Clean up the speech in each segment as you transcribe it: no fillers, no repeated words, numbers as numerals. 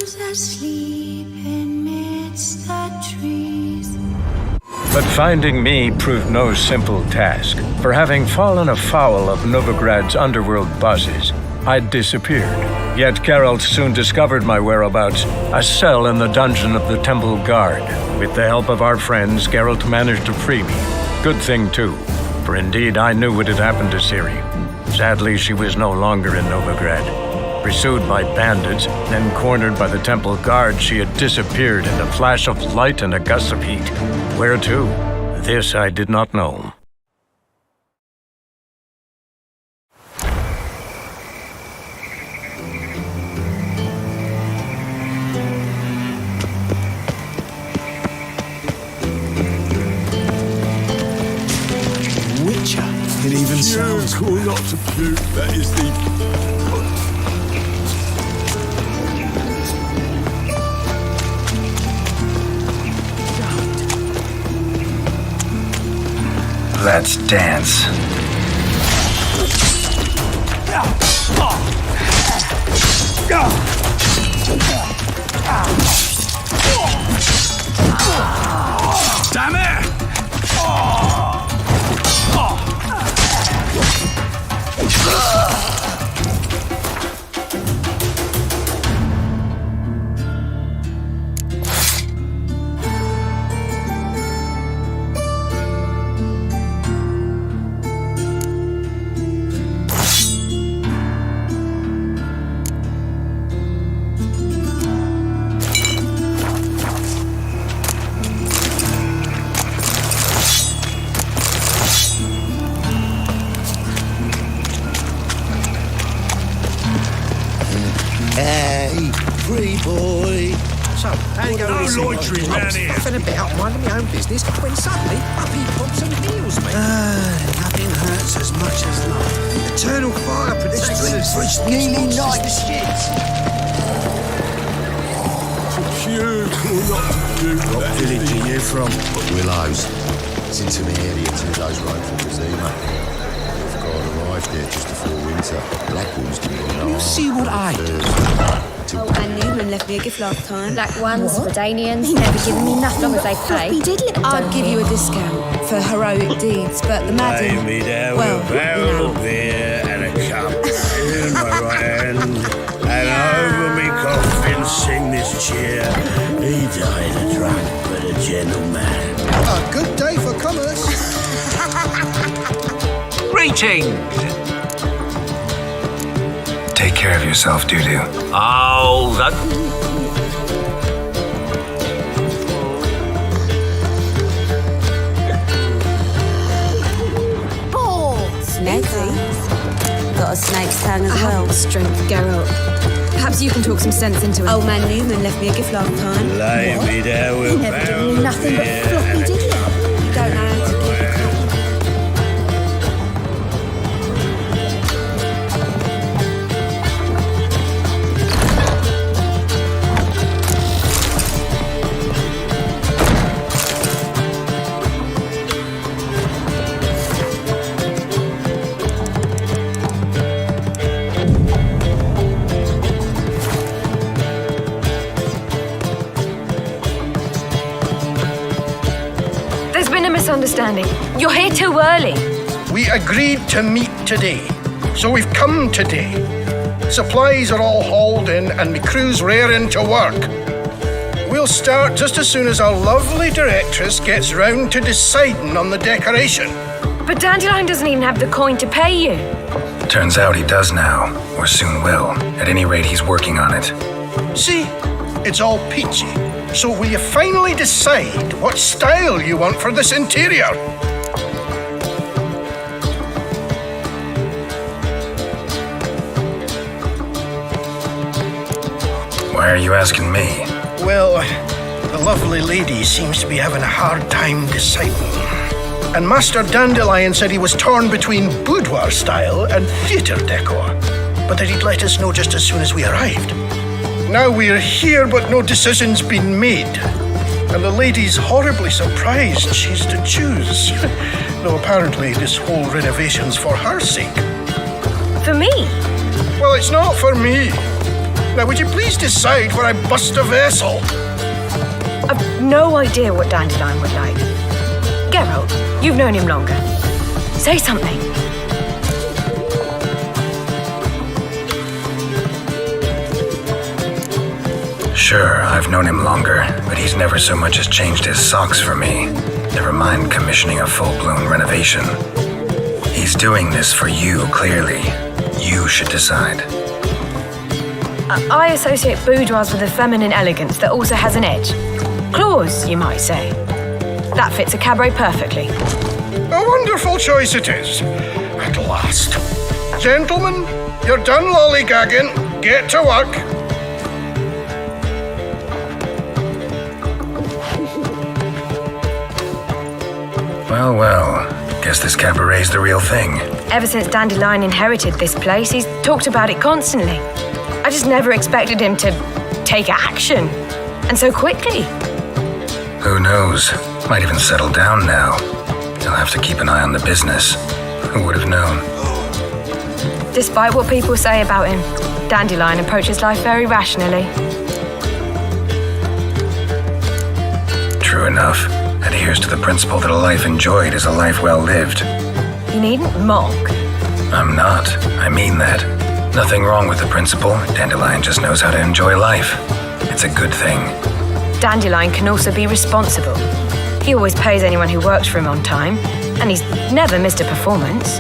who's asleep amidst the trees. But finding me proved no simple task, for having fallen afoul of Novigrad's underworld bosses, I'd disappeared. Yet Geralt soon discovered my whereabouts, a cell in the dungeon of the Temple Guard. With the help of our friends, Geralt managed to free me. Good thing, too, for indeed I knew what had happened to Ciri. Sadly, she was no longer in Novigrad. Pursued by bandits, then cornered by the Temple Guard, she had disappeared in a flash of light and a gust of heat. Where to? This I did not know. Witcher. It even sounds cool not to puke. That is the... Let's dance. Damn it! Hey, free boy. So, how you going No loitering round here. I was faffing about minding my own business when suddenly up he pops and heals me. Nothing hurts as much as love. Eternal fire protects us. It's nearly night shit. Pure cool not to puke. What That is village the... are you from? Willows. It's into the area 2 days ride from Kazima. We've got arrived there just before winter. Blackwoods didn't know. You see what I do? Oh, and Newman left me a gift last time. Black ones, Redanians, never given me nothing as long as they pay. I'd give you a discount for heroic deeds, but the Lay madam... me there well, with a barrel of beer and a cup in my right hand. And over me coffin sing this cheer. He died a drunk, but a gentleman. A good day for commerce. Greetings! Take care of yourself, Doo-Doo. Oh, that... Snakey. Got a snake's tongue as I well. haven't the strength, Geralt. Perhaps you can talk some sense into it. Old man Newman left me a gift last time. Lay me there with a never given barrel me of nothing but beer floppy and a diddly. cup You don't know how to keep a cup. There's been a misunderstanding. You're here too early. We agreed to meet today, so we've come today. Supplies are all hauled in and my crew's raring to work. We'll start just as soon as our lovely directress gets round to deciding on the decoration. But Dandelion doesn't even have the coin to pay you. Turns out he does now, or soon will. At any rate, he's working on it. See, it's all peachy. So will you finally decide what style you want for this interior? Why are you asking me? Well, the lovely lady seems to be having a hard time deciding. And Master Dandelion said he was torn between boudoir style and theatre decor, but that he'd let us know just as soon as we arrived. Now we're here, but no decision's been made. And the lady's horribly surprised she's to choose. Though apparently this whole renovation's for her sake. For me? Well, it's not for me. Now, would you please decide where I bust a vessel? I've no idea what Dandelion would like. Geralt, you've known him longer. Say something. Sure, I've known him longer, but he's never so much as changed his socks for me. Never mind commissioning a full-blown renovation. He's doing this for you, clearly. You should decide. I associate boudoirs with a feminine elegance that also has an edge. Claws, you might say. That fits a cabaret perfectly. A wonderful choice it is. At last. Gentlemen, you're done lollygagging. Get to work. Well, guess this cabaret's the real thing. Ever since Dandelion inherited this place, he's talked about it constantly. I just never expected him to take action. And so quickly. Who knows? Might even settle down now. He'll have to keep an eye on the business. Who would have known? Despite what people say about him, Dandelion approaches life very rationally. True enough. Adheres to the principle that a life enjoyed is a life well lived. You needn't mock. I'm not. I mean that. Nothing wrong with the principle. Dandelion just knows how to enjoy life. It's a good thing. Dandelion can also be responsible. He always pays anyone who works for him on time, and he's never missed a performance.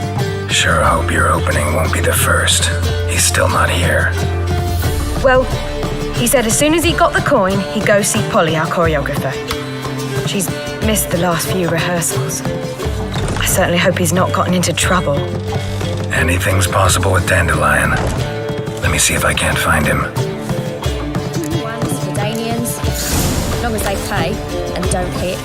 Sure hope your opening won't be the first. He's still not here. Well, he said as soon as he got the coin, he'd go see Polly, our choreographer. She's missed the last few rehearsals. I certainly hope he's not gotten into trouble. Anything's possible with Dandelion. Let me see if I can't find him. Ones for Danians, as long as they pay and don't hit.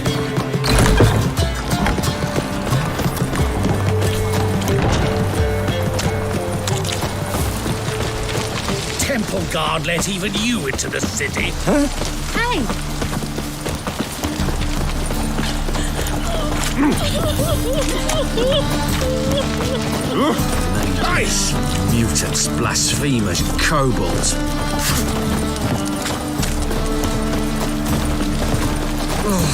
Temple guard let even you into the city. Hey! Nice! Mutants, blasphemers, kobolds. Oh,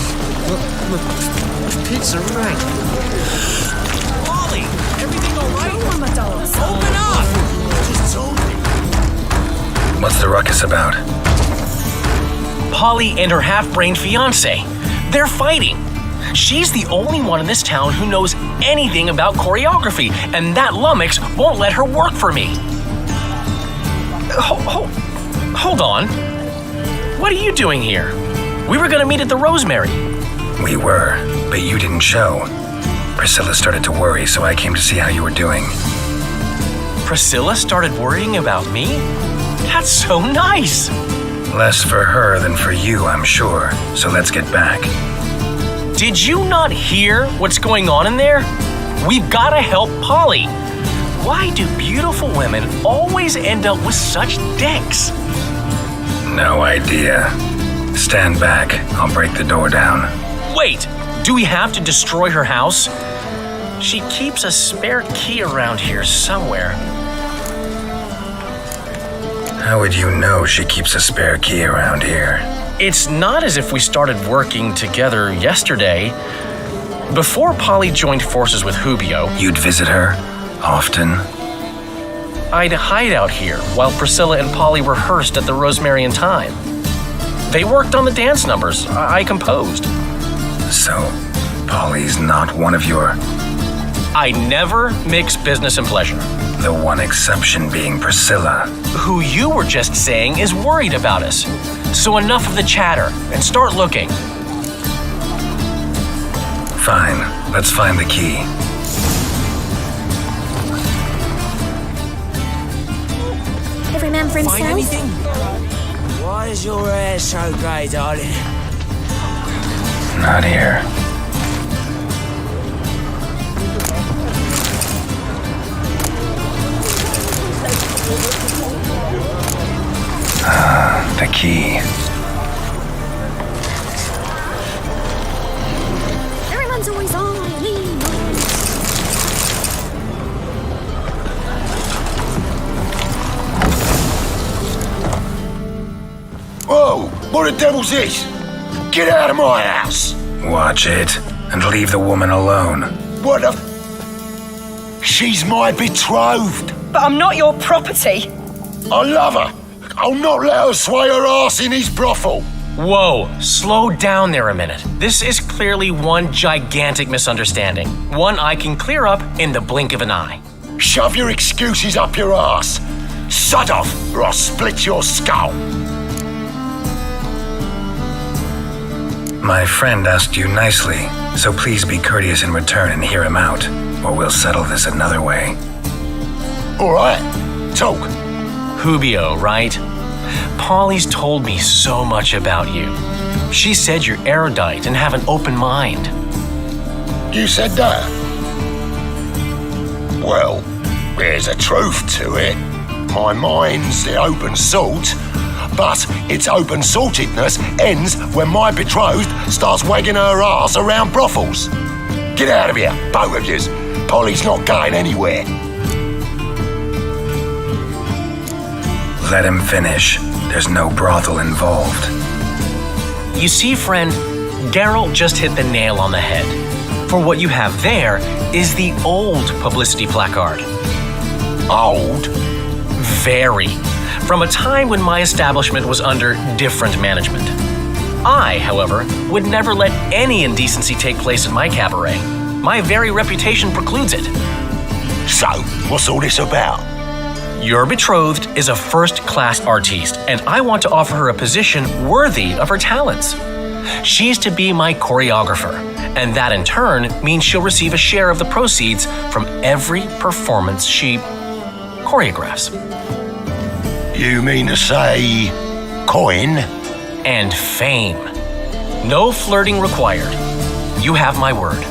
pizza rank. Ollie, everything all right? Open up! Just told me. What's the ruckus about? Polly and her half-brained fiancé. They're fighting. She's the only one in this town who knows anything about choreography, and that lummox won't let her work for me. Hold on. What are you doing here? We were gonna meet at the Rosemary. We were, but you didn't show. Priscilla started to worry, so I came to see how you were doing. Priscilla started worrying about me? That's so nice. Less for her than for you, I'm sure. So let's get back. Did you not hear what's going on in there? We've got to help Polly. Why do beautiful women always end up with such dicks? No idea. Stand back. I'll break the door down. Wait, do we have to destroy her house? She keeps a spare key around here somewhere. How would you know she keeps a spare key around here? It's not as if we started working together yesterday. Before Polly joined forces with Hubio, You'd visit her? Often? I'd hide out here while Priscilla and Polly rehearsed at the Rosemary in Time. They worked on the dance numbers I composed. So, Polly's not one of your... I never mix business and pleasure. The one exception being Priscilla. Who you were just saying is worried about us. So enough of the chatter and start looking. Fine, let's find the key. Every man for himself. Find anything? Why is your hair so grey, darling? Not here. The key. Everyone's always on. What the devil's this? Get out of my house! Watch it, and leave the woman alone. What the She's my betrothed. But I'm not your property. I love her. I'll not let her sway her ass in his brothel. Whoa, slow down there a minute. This is clearly one gigantic misunderstanding. One I can clear up in the blink of an eye. Shove your excuses up your ass. Sod off, or I'll split your skull. My friend asked you nicely, so please be courteous in return and hear him out, or we'll settle this another way. All right, talk. Hubio, right? Polly's told me so much about you. She said you're erudite and have an open mind. You said that? Well, there's a truth to it. My mind's the open salt, but its open saltedness ends when my betrothed starts wagging her ass around brothels. Get out of here, both of yous. Polly's not going anywhere. Let him finish. There's no brothel involved. You see, friend, Geralt just hit the nail on the head. For what you have there is the old publicity placard. Old? Very. From a time when my establishment was under different management. I, however, would never let any indecency take place in my cabaret. My very reputation precludes it. So, what's all this about? Your betrothed is a first-class artiste, and I want to offer her a position worthy of her talents. She's to be my choreographer, and that in turn means she'll receive a share of the proceeds from every performance she choreographs. You mean to say coin? And fame. No flirting required. You have my word.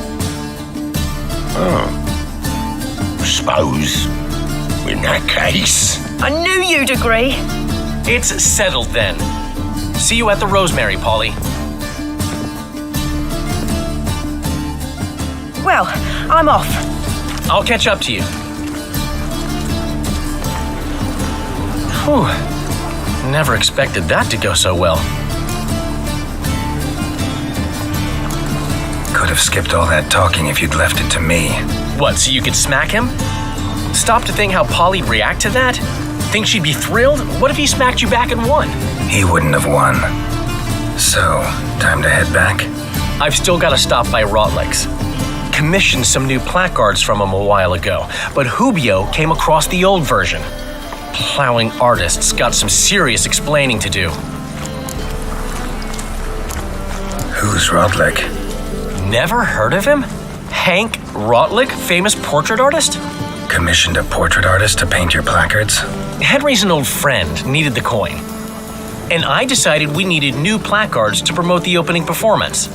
Suppose, in that case... I knew you'd agree. It's settled then. See you at the Rosemary, Polly. Well, I'm off. I'll catch up to you. Whew. Never expected that to go so well. Could have skipped all that talking if you'd left it to me. What, so you could smack him? Stop to think how Polly'd react to that? Think she'd be thrilled? What if he smacked you back and won? He wouldn't have won. So, time to head back? I've still got to stop by Rotlick's. Commissioned some new placards from him a while ago, but Hubio came across the old version. Plowing artists got some serious explaining to do. Who's Rotlick? Never heard of him? Hank Rotlick, famous portrait artist? Commissioned a portrait artist to paint your placards? Henry's an old friend, needed the coin. And I decided we needed new placards to promote the opening performance.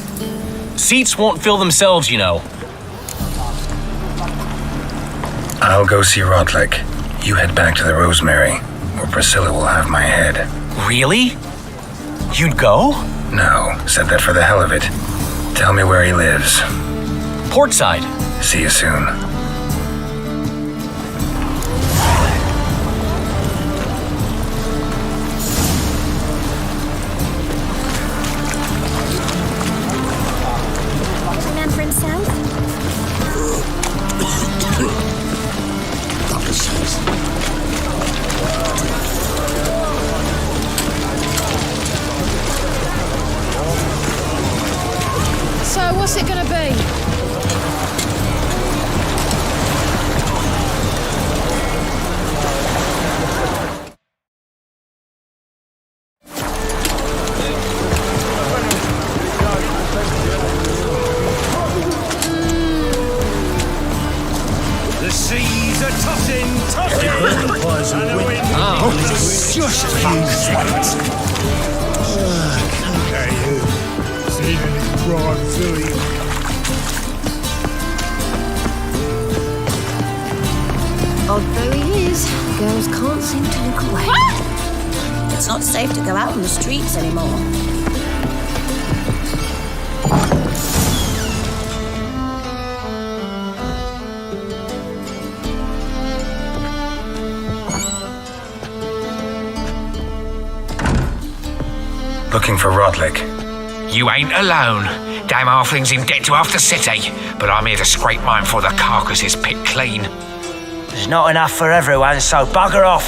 Seats won't fill themselves, you know. I'll go see Rotlick. You head back to the Rosemary, or Priscilla will have my head. Really? You'd go? No, said that for the hell of it. Tell me where he lives. Portside. See you soon. Man for himself? So, what's it gonna be? The seas are tossing. Just a few seconds. Okay, you. Saving his pride, silly. Odd though he is, girls can't seem to look away. It's not safe to go out on the streets anymore. Looking looking for Rodlick. You ain't alone. Damn halfling's in debt to half the city, but I'm here to scrape mine before the carcass is picked clean. There's not enough for everyone, so bugger off.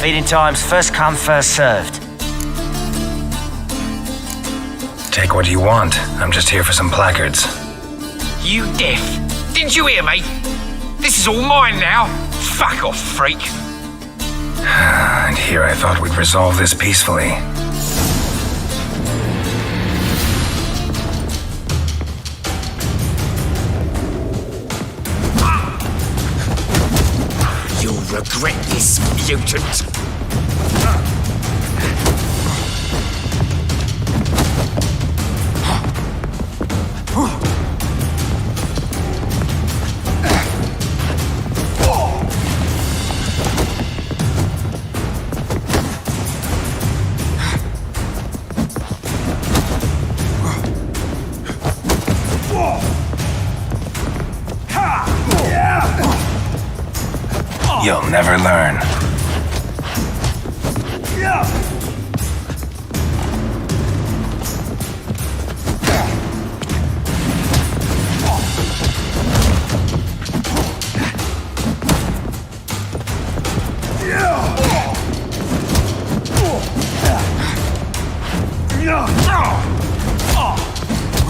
Feeding time's first come, first served. Take what you want. I'm just here for some placards. You deaf? Didn't you hear me? This is all mine now. Fuck off, freak. And here I thought we'd resolve this peacefully. You'll regret this, mutant. You'll never learn.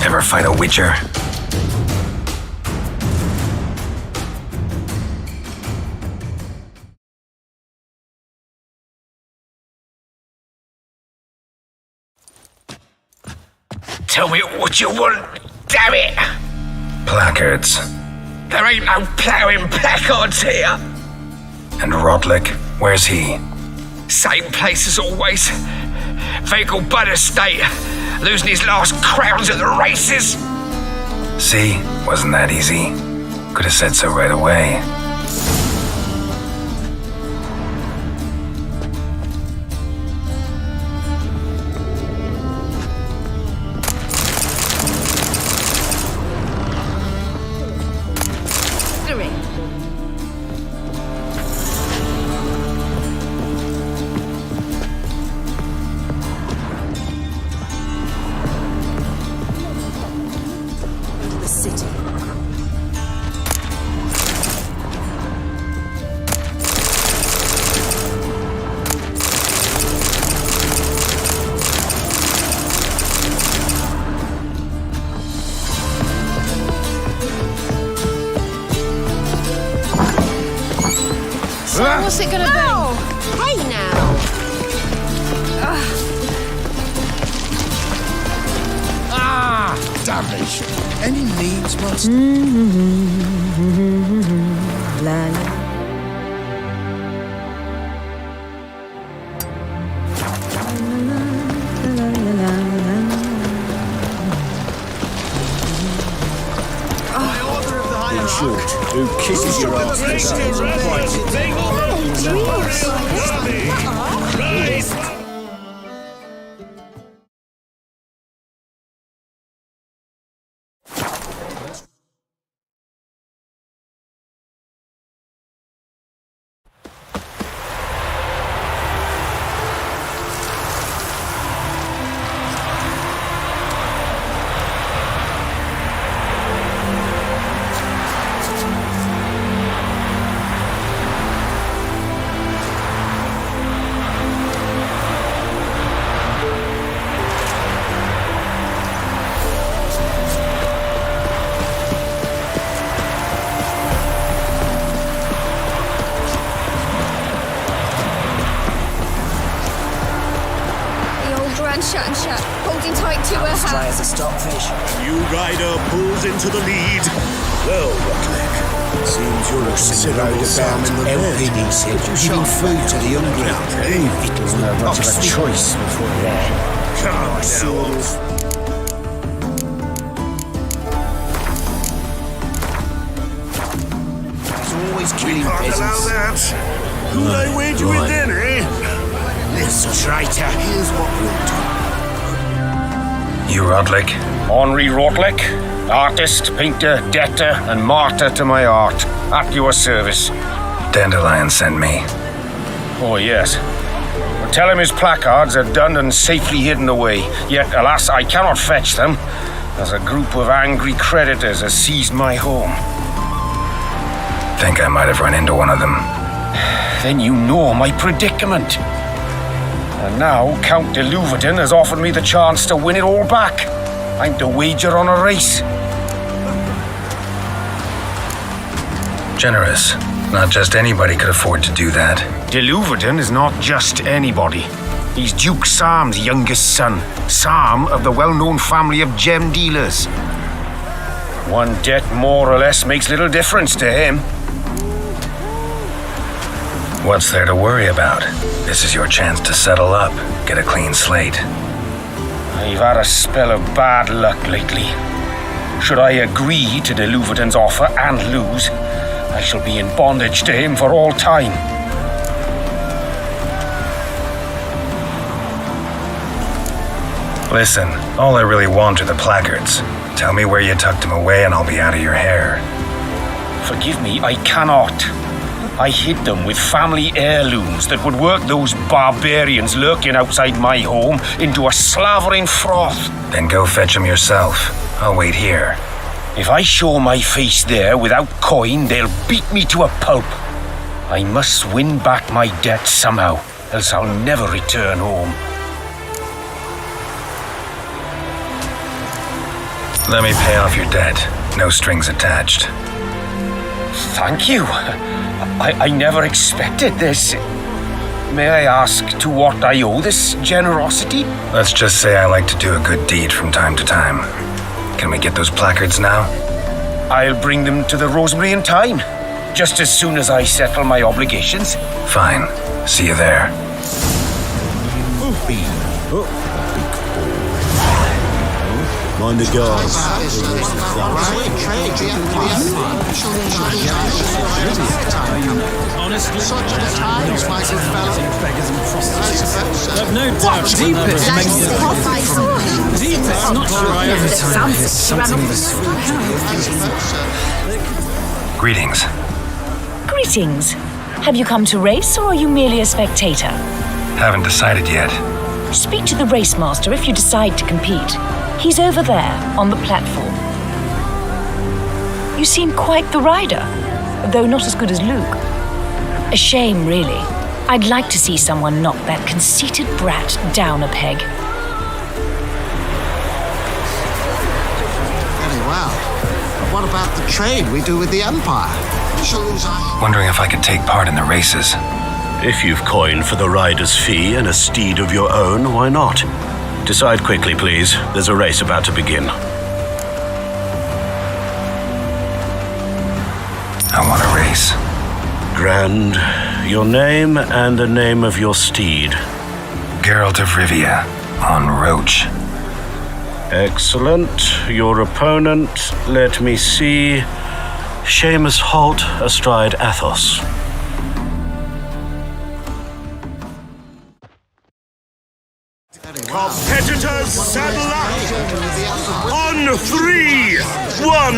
Ever fight a witcher? Tell me what you want, damn it! Placards. There ain't no ploughing placards here. And Rodlick, where's he? Same place as always. Vehicle Bud Estate, losing his last crowns at the races. See? Wasn't that easy? Could have said so right away. So what's it gonna be? Hey now! Damage. Any needs, master? La la. In short, who kisses your ass and bites it? Shut, holding tight to her Dry hat. as a stockfish. New rider pulls into the lead. Well, Rodlick, seems you're a considerable Sam in the Helping himself, giving food to the hungry. It was not much of a choice before that. Come now. He's always We killing can't allow peasants. that. Who'd I wage you in then, eh? This traitor, here's what we'll do. You Rodlick? Henri Rodlick, artist, painter, debtor, and martyr to my art. At your service. Dandelion sent me. Oh, yes. Tell him his placards are done and safely hidden away. Yet, alas, I cannot fetch them, as a group of angry creditors has seized my home. Think I might have run into one of them. Then you know my predicament. And now Count de Louverton has offered me the chance to win it all back. I'm to wager on a race. Generous. Not just anybody could afford to do that. De Louverton is not just anybody. He's Duke Sam's youngest son. Sam of the well-known family of gem dealers. One debt more or less makes little difference to him. What's there to worry about? This is your chance to settle up, get a clean slate. I've had a spell of bad luck lately. Should I agree to de Louverton's offer and lose, I shall be in bondage to him for all time. Listen, all I really want are the placards. Tell me where you tucked them away and I'll be out of your hair. Forgive me, I cannot. I hid them with family heirlooms that would work those barbarians lurking outside my home into a slavering froth. Then go fetch them yourself. I'll wait here. If I show my face there without coin, they'll beat me to a pulp. I must win back my debt somehow, else I'll never return home. Let me pay off your debt. No strings attached. Thank you. I never expected this. May I ask to what I owe this generosity? Let's just say I like to do a good deed from time to time. Can we get those placards now? I'll bring them to the Rosemary in time, just as soon as I settle my obligations. Fine. See you there. Mind the guards. Honestly, such a times, my good fellow. I've no doubt Deepest. Not sure I ever something Greetings. Greetings. Have you come to race, or are you merely a spectator? Haven't decided yet. Speak to the race master if you decide to compete. He's over there, on the platform. You seem quite the rider, though not as good as Luke. A shame, really. I'd like to see someone knock that conceited brat down a peg. Very well. But what about the trade we do with the Empire? Wondering if I could take part in the races. If you've coin for the rider's fee and a steed of your own, why not? Decide quickly, please. There's a race about to begin. I want a race. Grand. Your name and the name of your steed. Geralt of Rivia, on Roach. Excellent. Your opponent, let me see. Seamus Holt astride Athos. Competitors, saddle up! On 3! 1,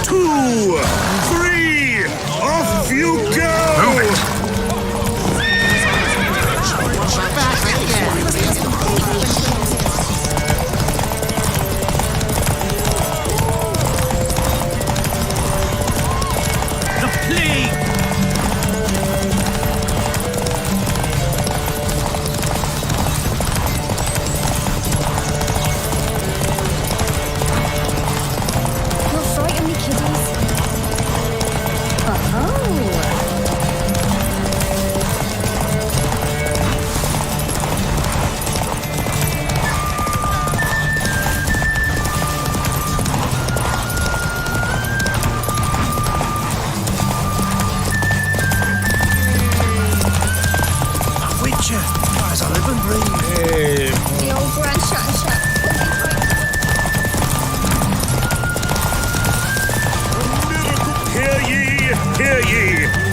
2, 3! Off you go! Move it! The plague!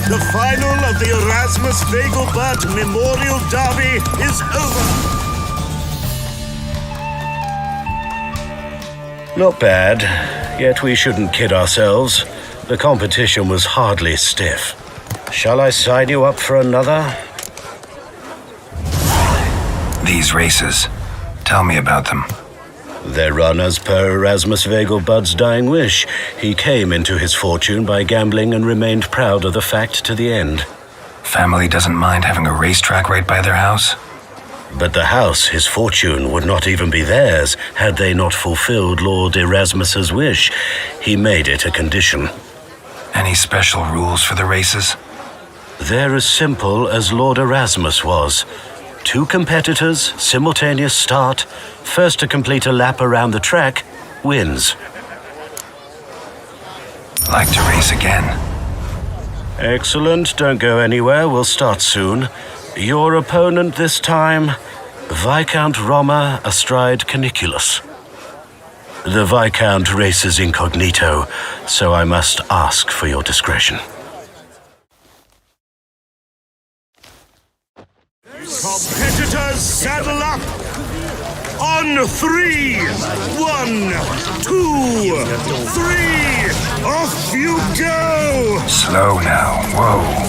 The final of the Erasmus Vegelbud Memorial Derby is over. Not bad, yet we shouldn't kid ourselves. The competition was hardly stiff. Shall I sign you up for another? These races. Tell me about them. They run as per Erasmus Vegelbud's dying wish. He came into his fortune by gambling and remained proud of the fact to the end. Family doesn't mind having a racetrack right by their house? But the house, his fortune, would not even be theirs had they not fulfilled Lord Erasmus's wish. He made it a condition. Any special rules for the races? They're as simple as Lord Erasmus was. 2 competitors, simultaneous start. First to complete a lap around the track wins. Like to race again? Excellent. Don't go anywhere. We'll start soon. Your opponent this time, Viscount Roma astride Caniculus. The Viscount races incognito, so I must ask for your discretion. Competitors, saddle up! On 3! 1, 2, 3! Off you go! Slow now. Whoa.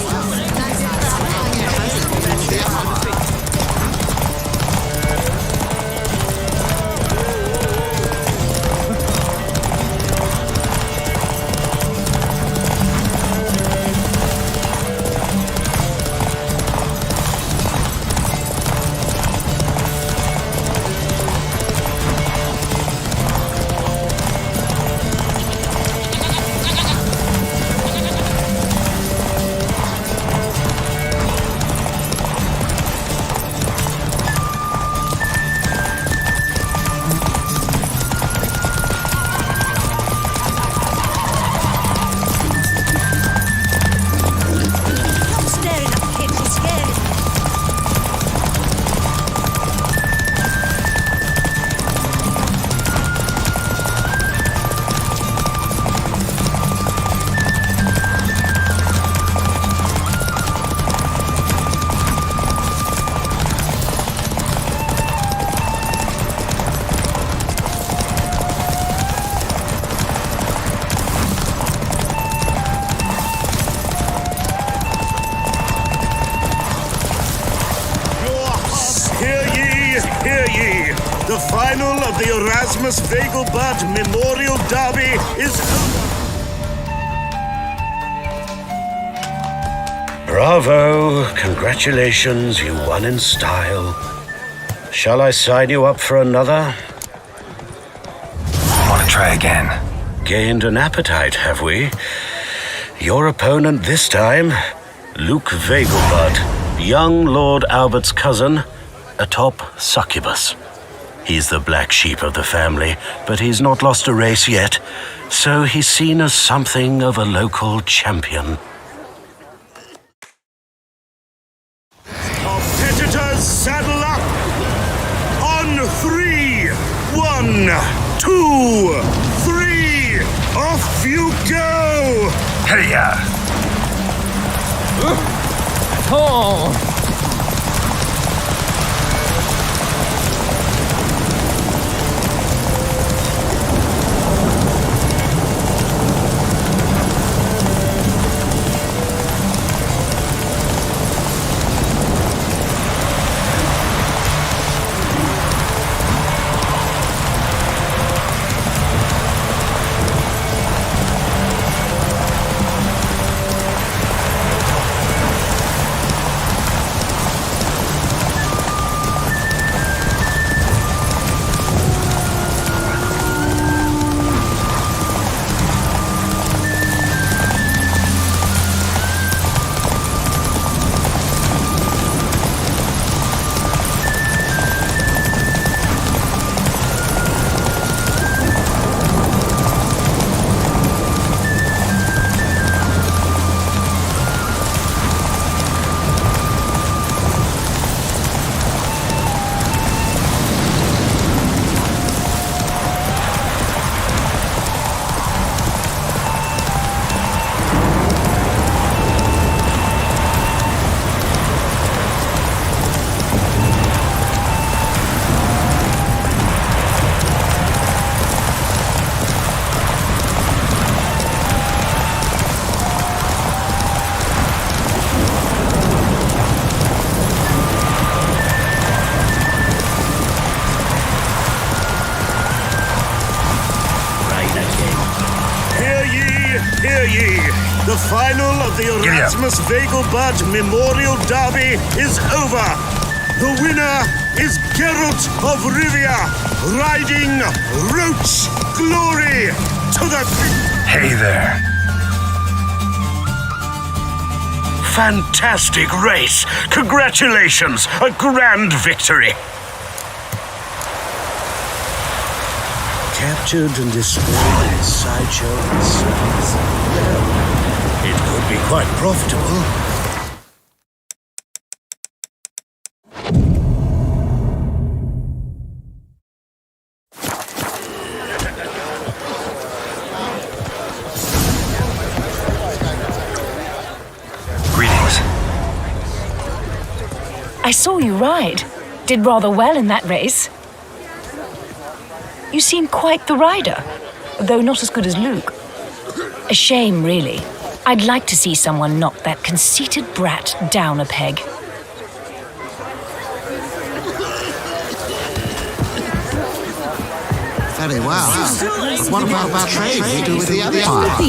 The final of the Erasmus Vegelbud Memorial Derby is... Bravo! Congratulations, you won in style. Shall I sign you up for another? I want to try again. Gained an appetite, have we? Your opponent this time, Luke Vegelbud, young Lord Albert's cousin, atop Succubus. He's the black sheep of the family, but he's not lost a race yet, so he's seen as something of a local champion. Competitors, saddle up! On 3! 1, 2, 3! Off you go! Hey-ya! Oh! Hear ye, the final of the Erasmus Vegelbud Memorial Derby is over. The winner is Geralt of Rivia, riding Roach Glory to the... Hey there. Fantastic race! Congratulations! A grand victory! Captured and displayed in sideshow and circus. Well, it could be quite profitable. Greetings. I saw you ride. Did rather well in that race. You seem quite the rider, though not as good as Luke. A shame, really. I'd like to see someone knock that conceited brat down a peg. Very well. But what about that trade we do with the other part?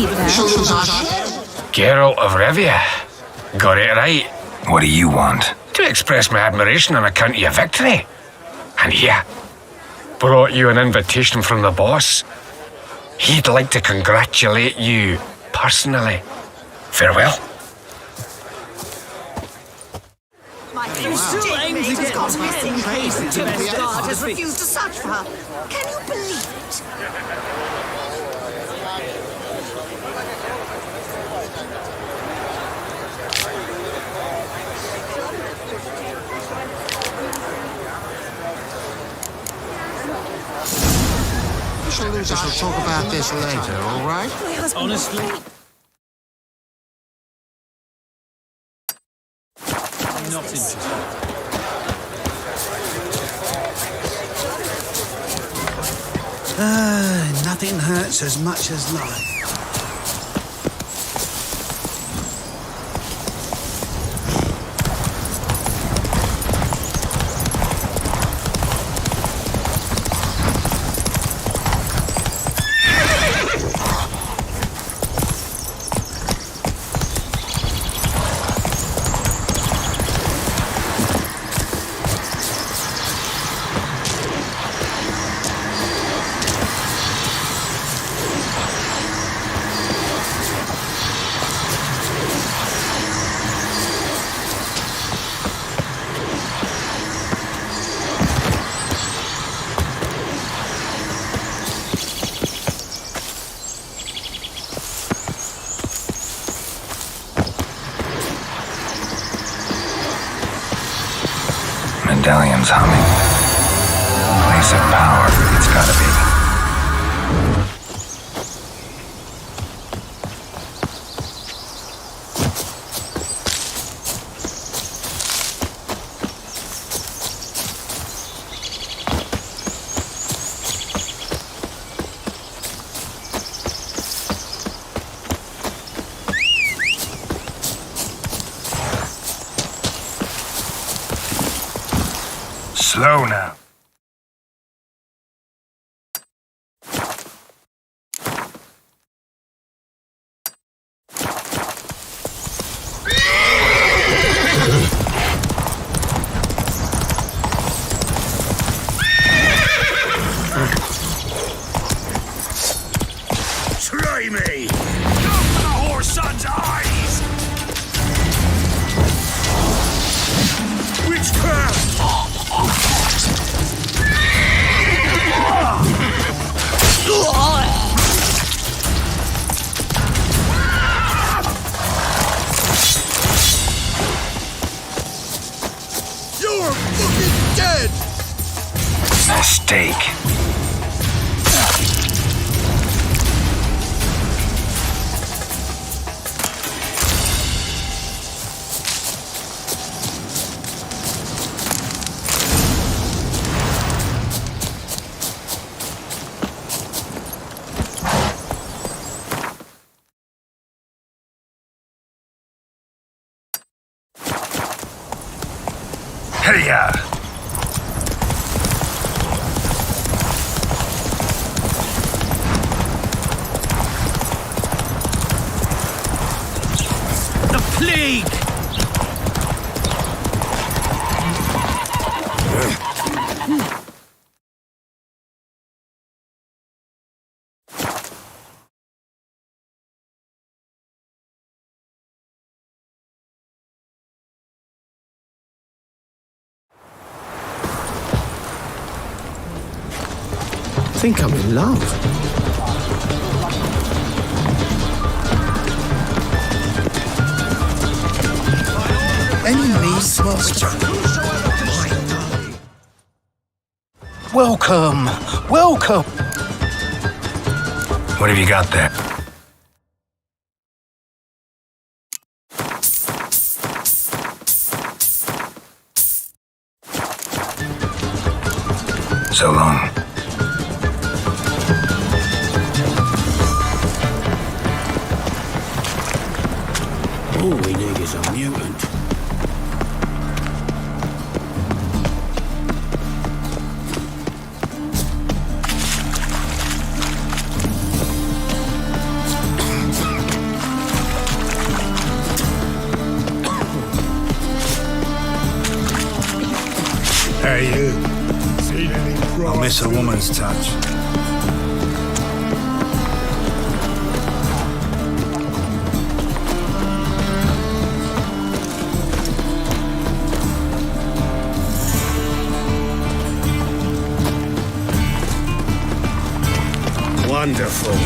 Geralt of Rivia. Got it right. What do you want? To express my admiration on account of your victory. And here, brought you an invitation from the boss. He'd like to congratulate you personally. Farewell. James has gone missing. Tim's guard has refused to search for her. Can you believe it? We shall talk about this later, all right? Honestly. Not interested. Nothing hurts as much as life. Medallion's humming. Place of power, it's gotta be. Slow now. Try me! Go for the horse son's eyes! Witchcraft! You're fucking dead! Mistake. Hey-ya! cheek! I think I'm in love. Enemies must. Welcome, welcome. What have you got there? So long. All we need is a mutant. Hey, you. Seen any I'll miss a woman's touch. Wonderful.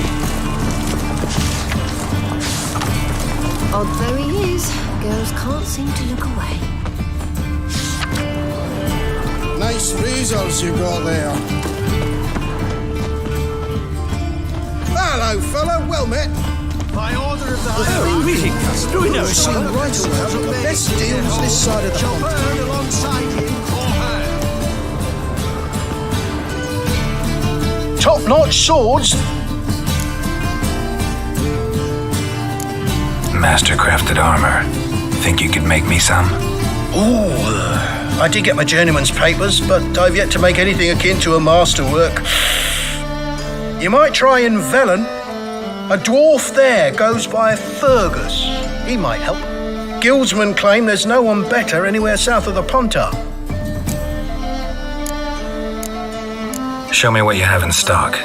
Odd though he is, girls can't seem to look away. Nice razors you got there. Hello, fella. Well met. By order of the Oh, greetings. Do we know some right around the best deals this side of the pond? alongside him or her. Top-notch swords. Master-crafted armor. Think you could make me some? Ooh, I did get my journeyman's papers, but I've yet to make anything akin to a masterwork. You might try in Velen. A dwarf there goes by Fergus. He might help. Guildsmen claim there's no one better anywhere south of the Pontar. Show me what you have in stock.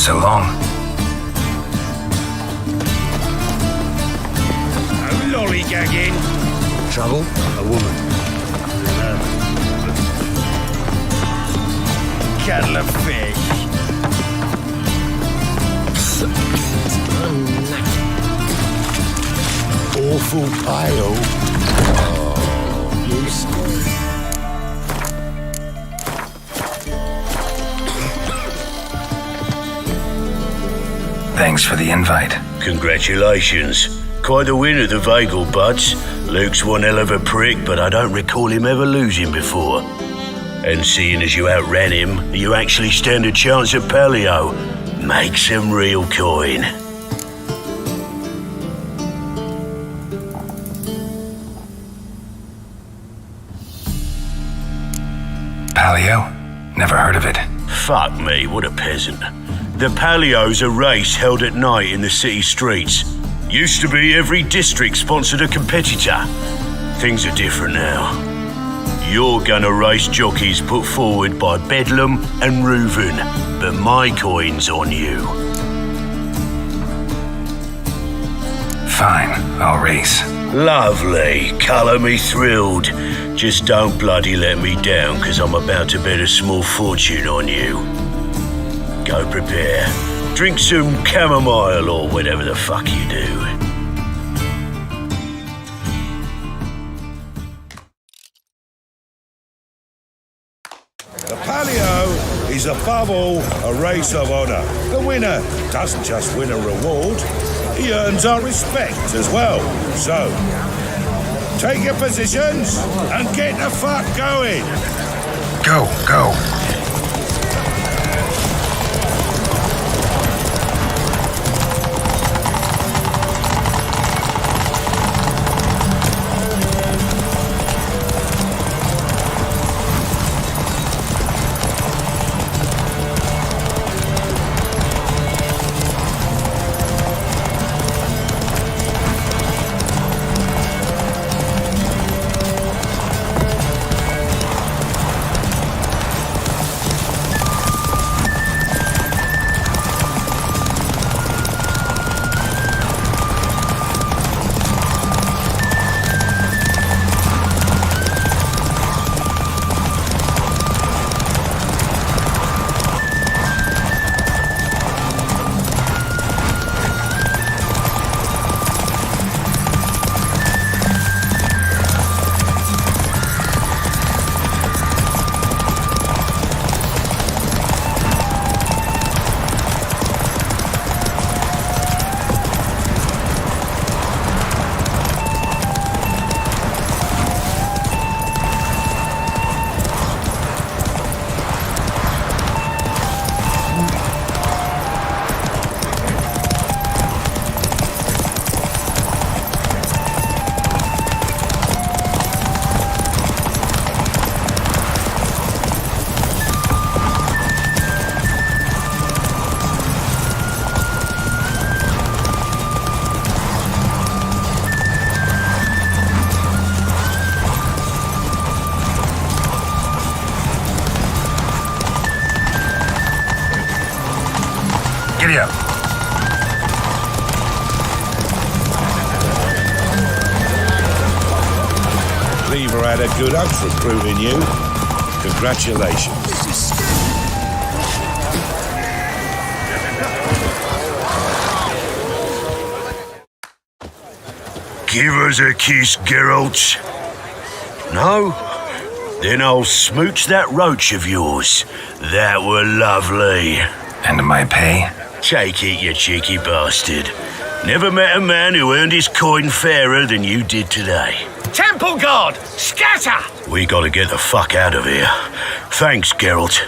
So long. No lollygagging. Trouble? A woman. Kettle of fish. Awful pale. Oh, you Thanks for the invite. Congratulations. Quite a win at the Vagel Buds. Luke's one hell of a prick, but I don't recall him ever losing before. And seeing as you outran him, you actually stand a chance at Paleo. Make some real coin. Paleo? Never heard of it. Fuck me, what a peasant. The Paleo's a race held at night in the city streets. Used to be every district sponsored a competitor. Things are different now. You're gonna race jockeys put forward by Bedlam and Reuven, but my coin's on you. Fine, I'll race. Lovely, colour me thrilled. Just don't bloody let me down, 'cause I'm about to bet a small fortune on you. Go prepare. Drink some chamomile or whatever the fuck you do. The Paleo is above all a race of honor. The winner doesn't just win a reward, he earns our respect as well. So, take your positions and get the fuck going. Go, go. Giddy up. Lever had a good oath recruiting you. Congratulations. Give us a kiss, Geralt. No? Then I'll smooch that roach of yours. That were lovely. And my pay? Take it, you cheeky bastard. Never met a man who earned his coin fairer than you did today. Temple Guard, scatter! We gotta get the fuck out of here. Thanks, Geralt.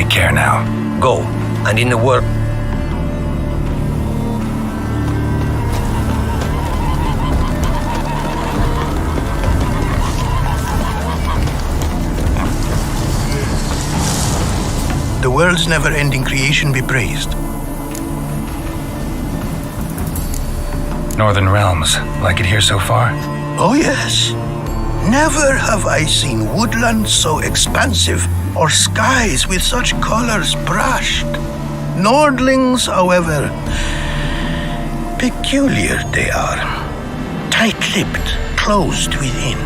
take care now. Go, and in the world. The world's never-ending creation be praised. Northern Realms. Like it here so far? Oh yes. Never have I seen woodlands so expansive, or skies with such colors brushed. Nordlings, however, peculiar they are. Tight-lipped, closed within.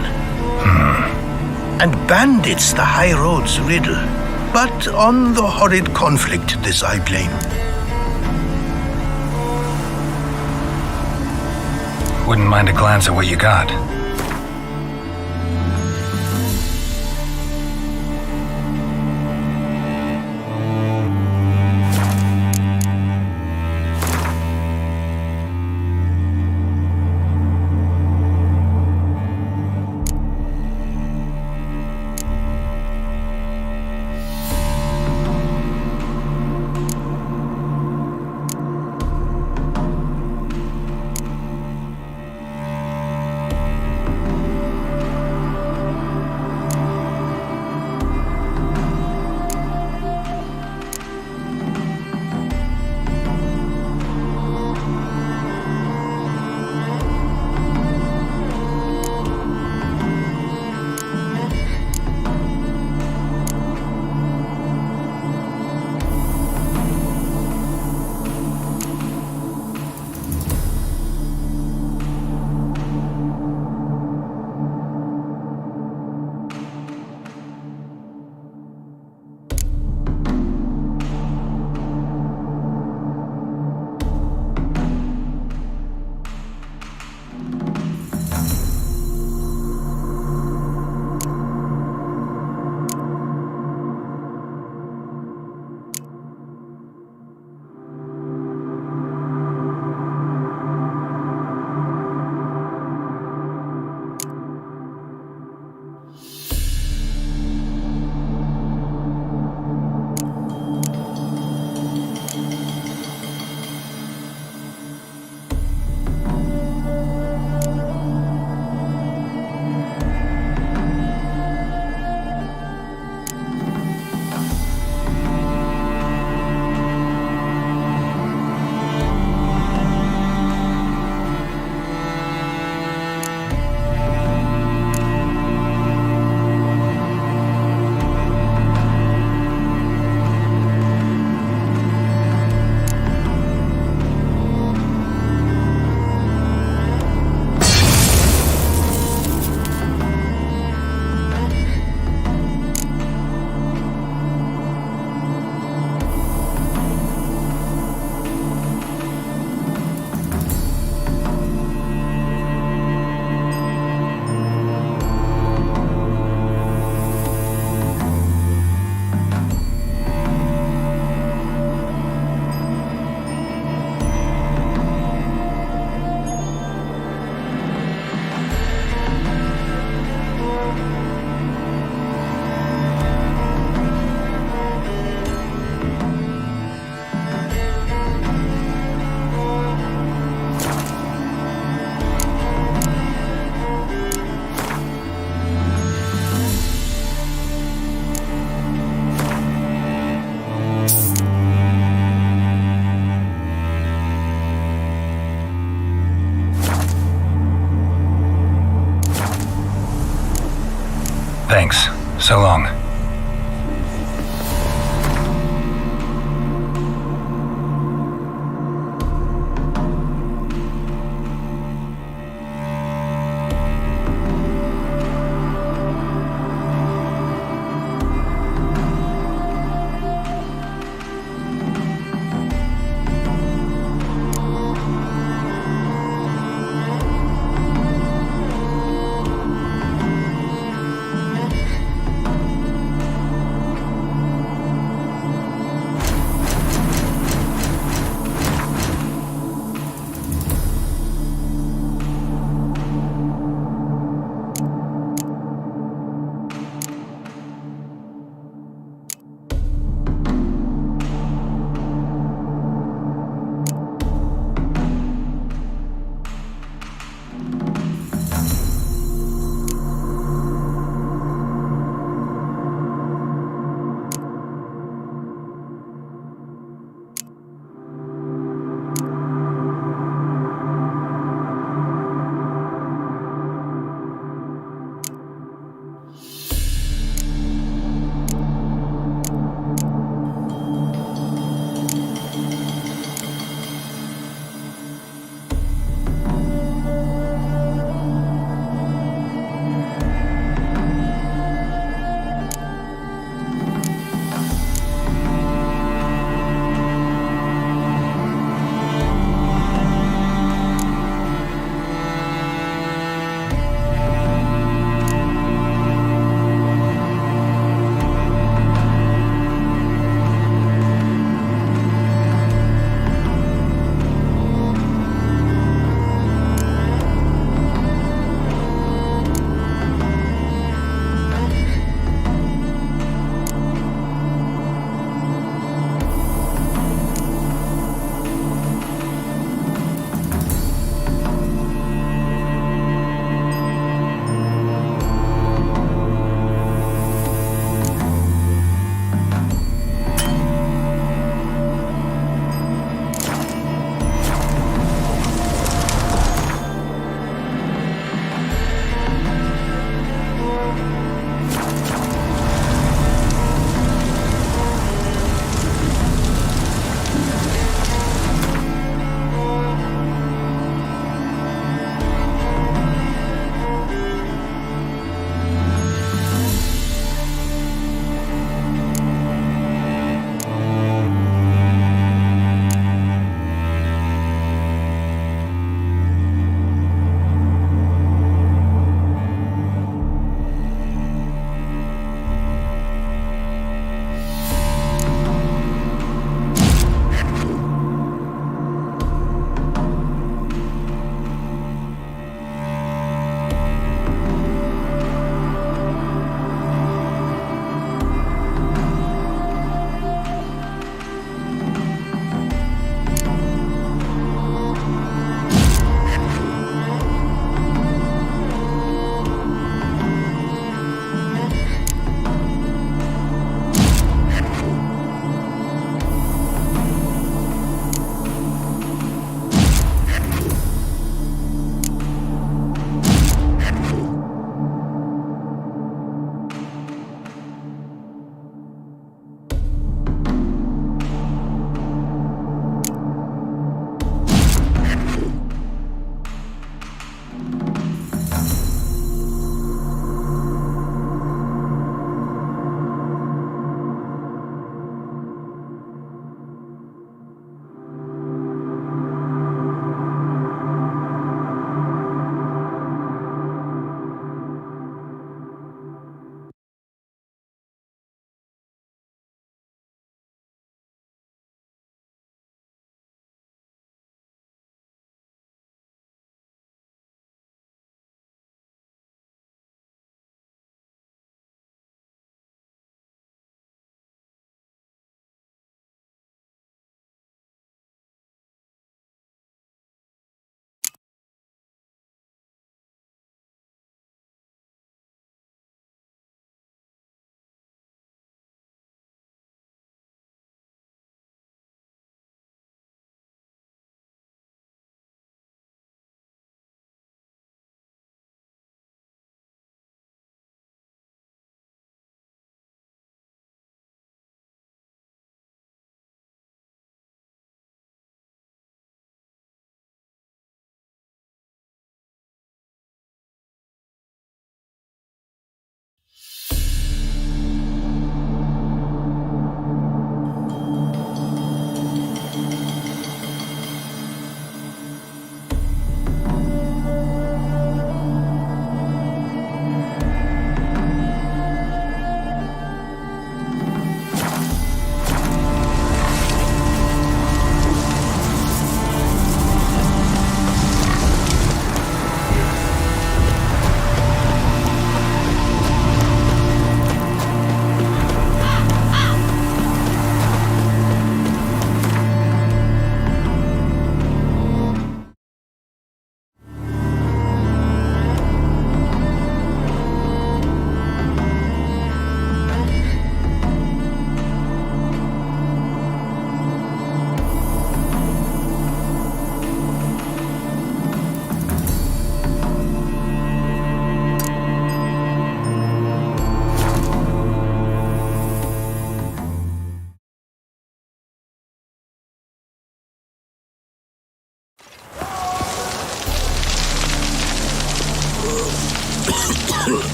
And bandits the high roads riddle. But on the horrid conflict this I blame. Wouldn't mind a glance at what you got. Thanks. So long.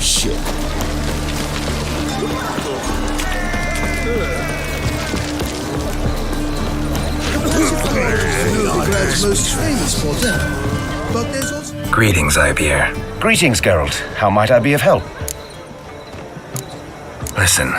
Shit. Novigrad's most famous quartet. But there's also... Greetings, Pierre. Greetings, Geralt. How might I be of help? Listen.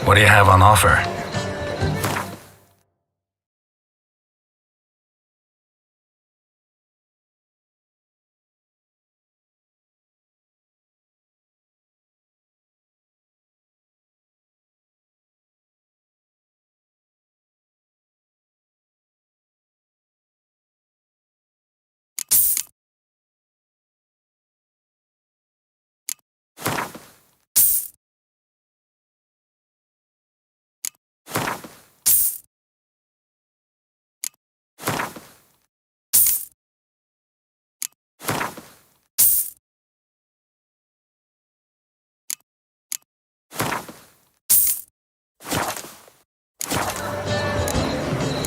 What do you have on offer?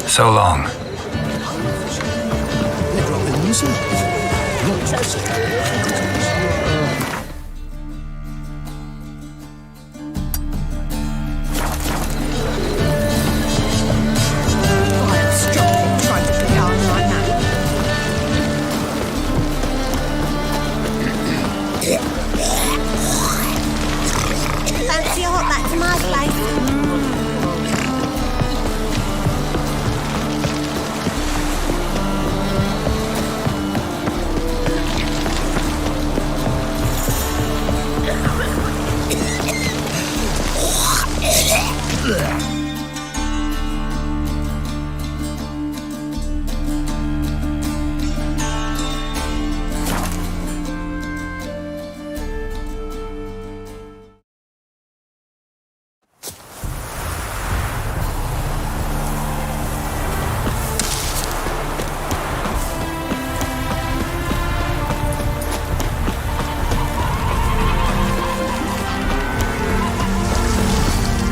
So long. They're dropping themselves. Not just... Fancy a hot back to my place?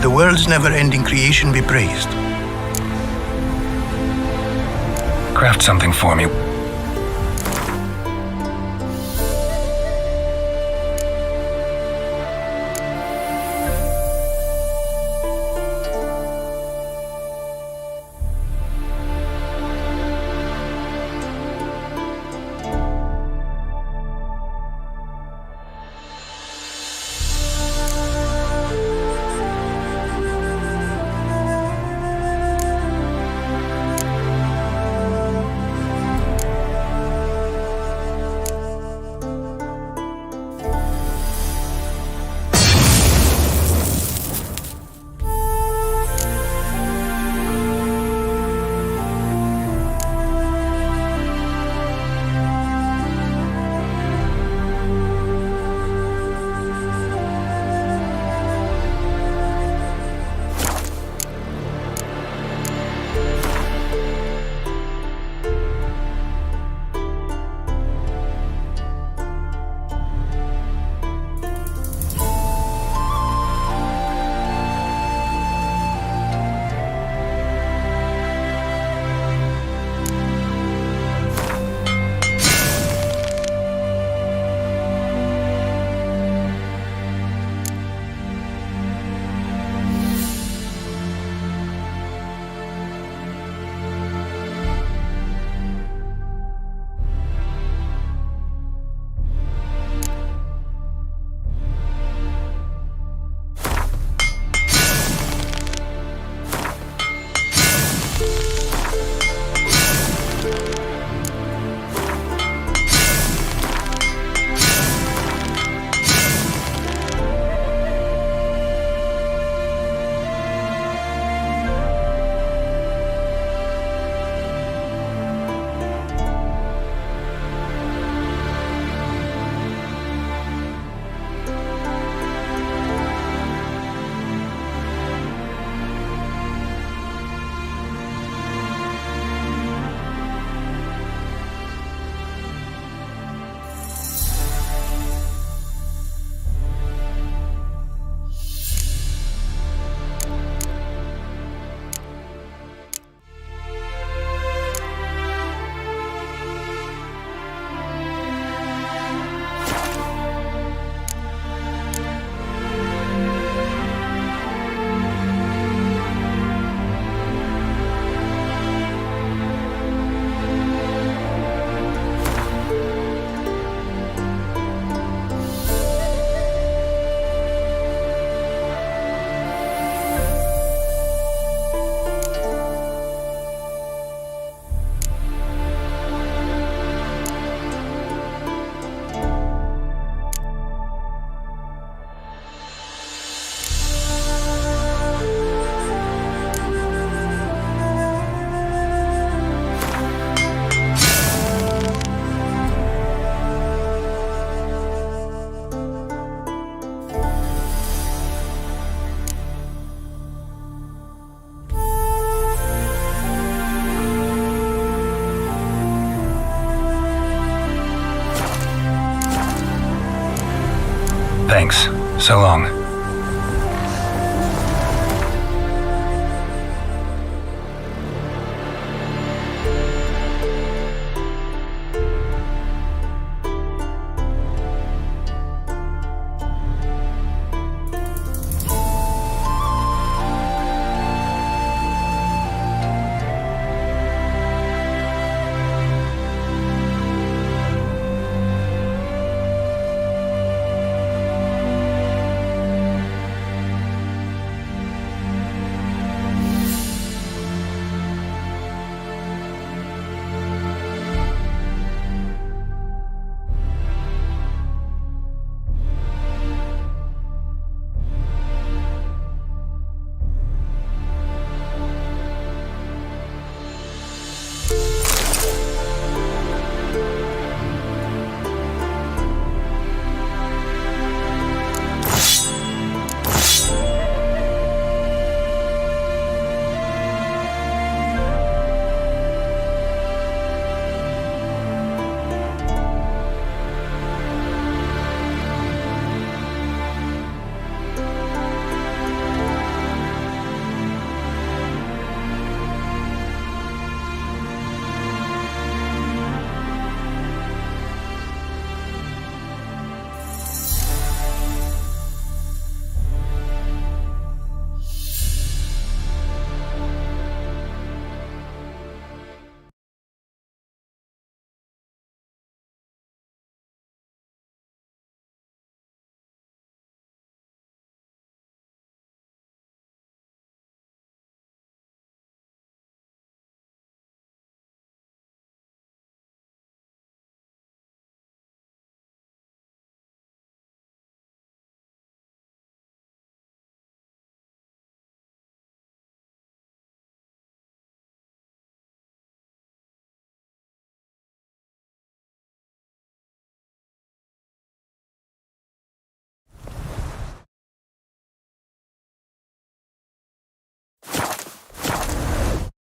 The world's never-ending creation be praised. Craft something for me. Thanks. So long.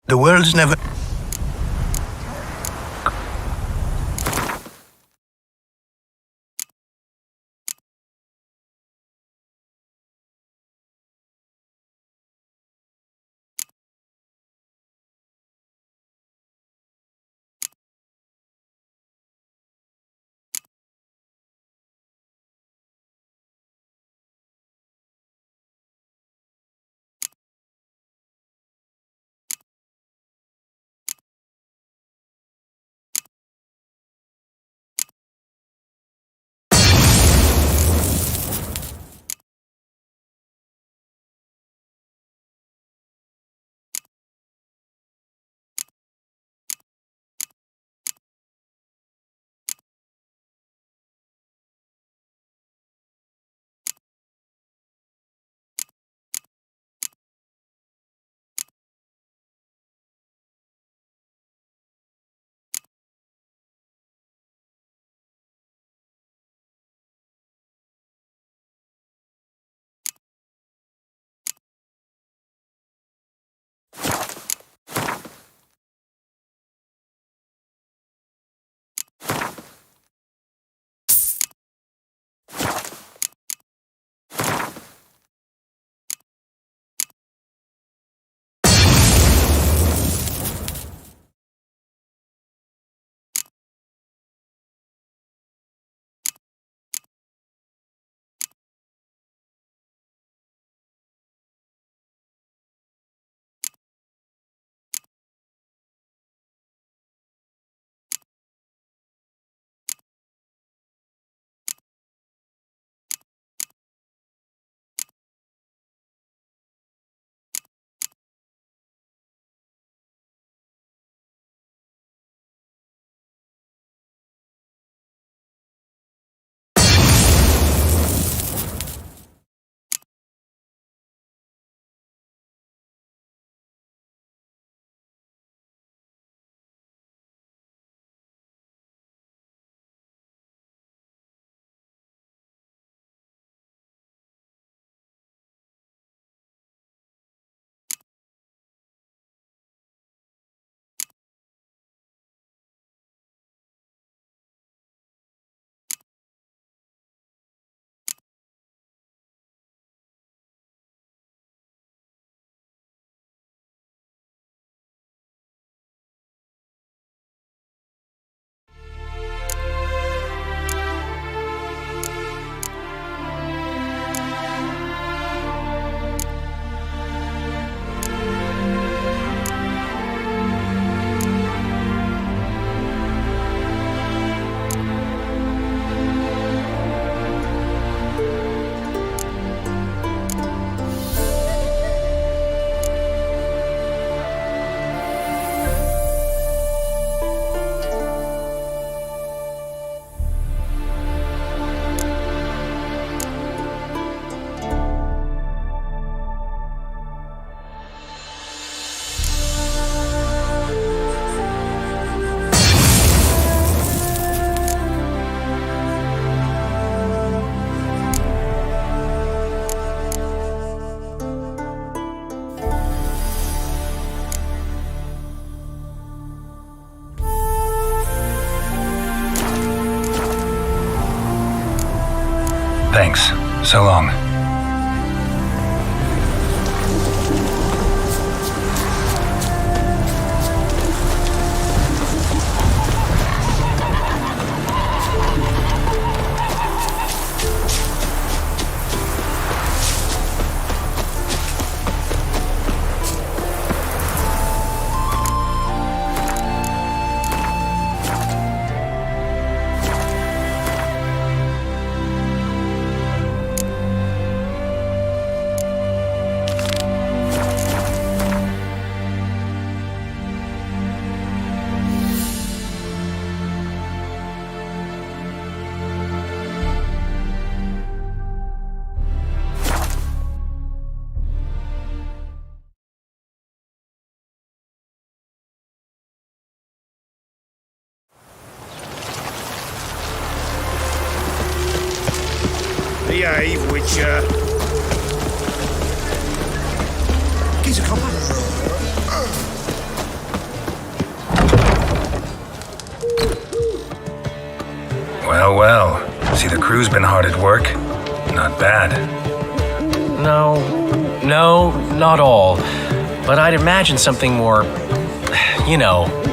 The world's never... Thanks. So long. Behave, Witcher. He's a copper. Well, well. See, the crew's been hard at work. Not bad. No, not all. But I'd imagine something more,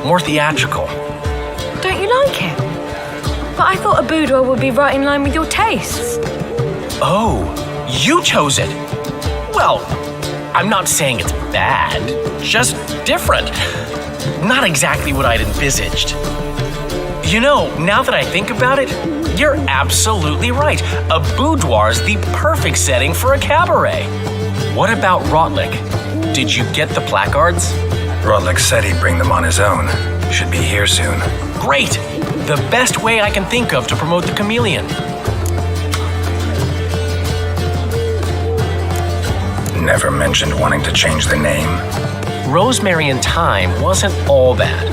more theatrical. Don't you like it? But I thought a boudoir would be right in line with your tastes. Oh, you chose it. Well, I'm not saying it's bad, just different. Not exactly what I'd envisaged. Now that I think about it, you're absolutely right. A boudoir's the perfect setting for a cabaret. What about Rotlick? Did you get the placards? Rotlick said he'd bring them on his own. Should be here soon. Great! The best way I can think of to promote the chameleon. Never mentioned wanting to change the name. Rosemary and Thyme wasn't all bad,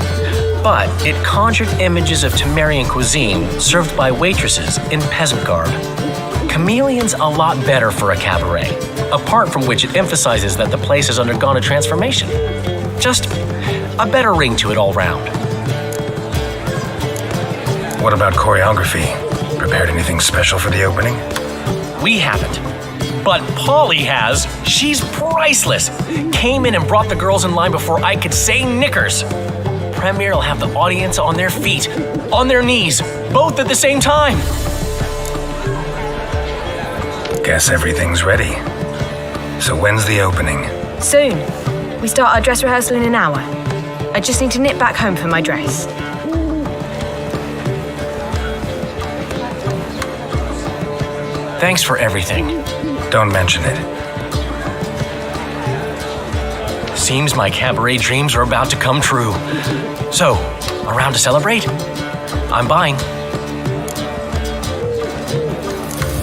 but it conjured images of Temerian cuisine served by waitresses in peasant garb. Chameleon's a lot better for a cabaret, apart from which it emphasizes that the place has undergone a transformation. Just a better ring to it all round. What about choreography? Prepared anything special for the opening? We haven't. But Polly has. She's priceless. Came in and brought the girls in line before I could say knickers. Premiere will have the audience on their feet, on their knees, both at the same time. Guess everything's ready. So when's the opening? Soon. We start our dress rehearsal in an hour. I just need to nip back home for my dress. Thanks for everything. Don't mention it. Seems my cabaret dreams are about to come true. So, around to celebrate? I'm buying.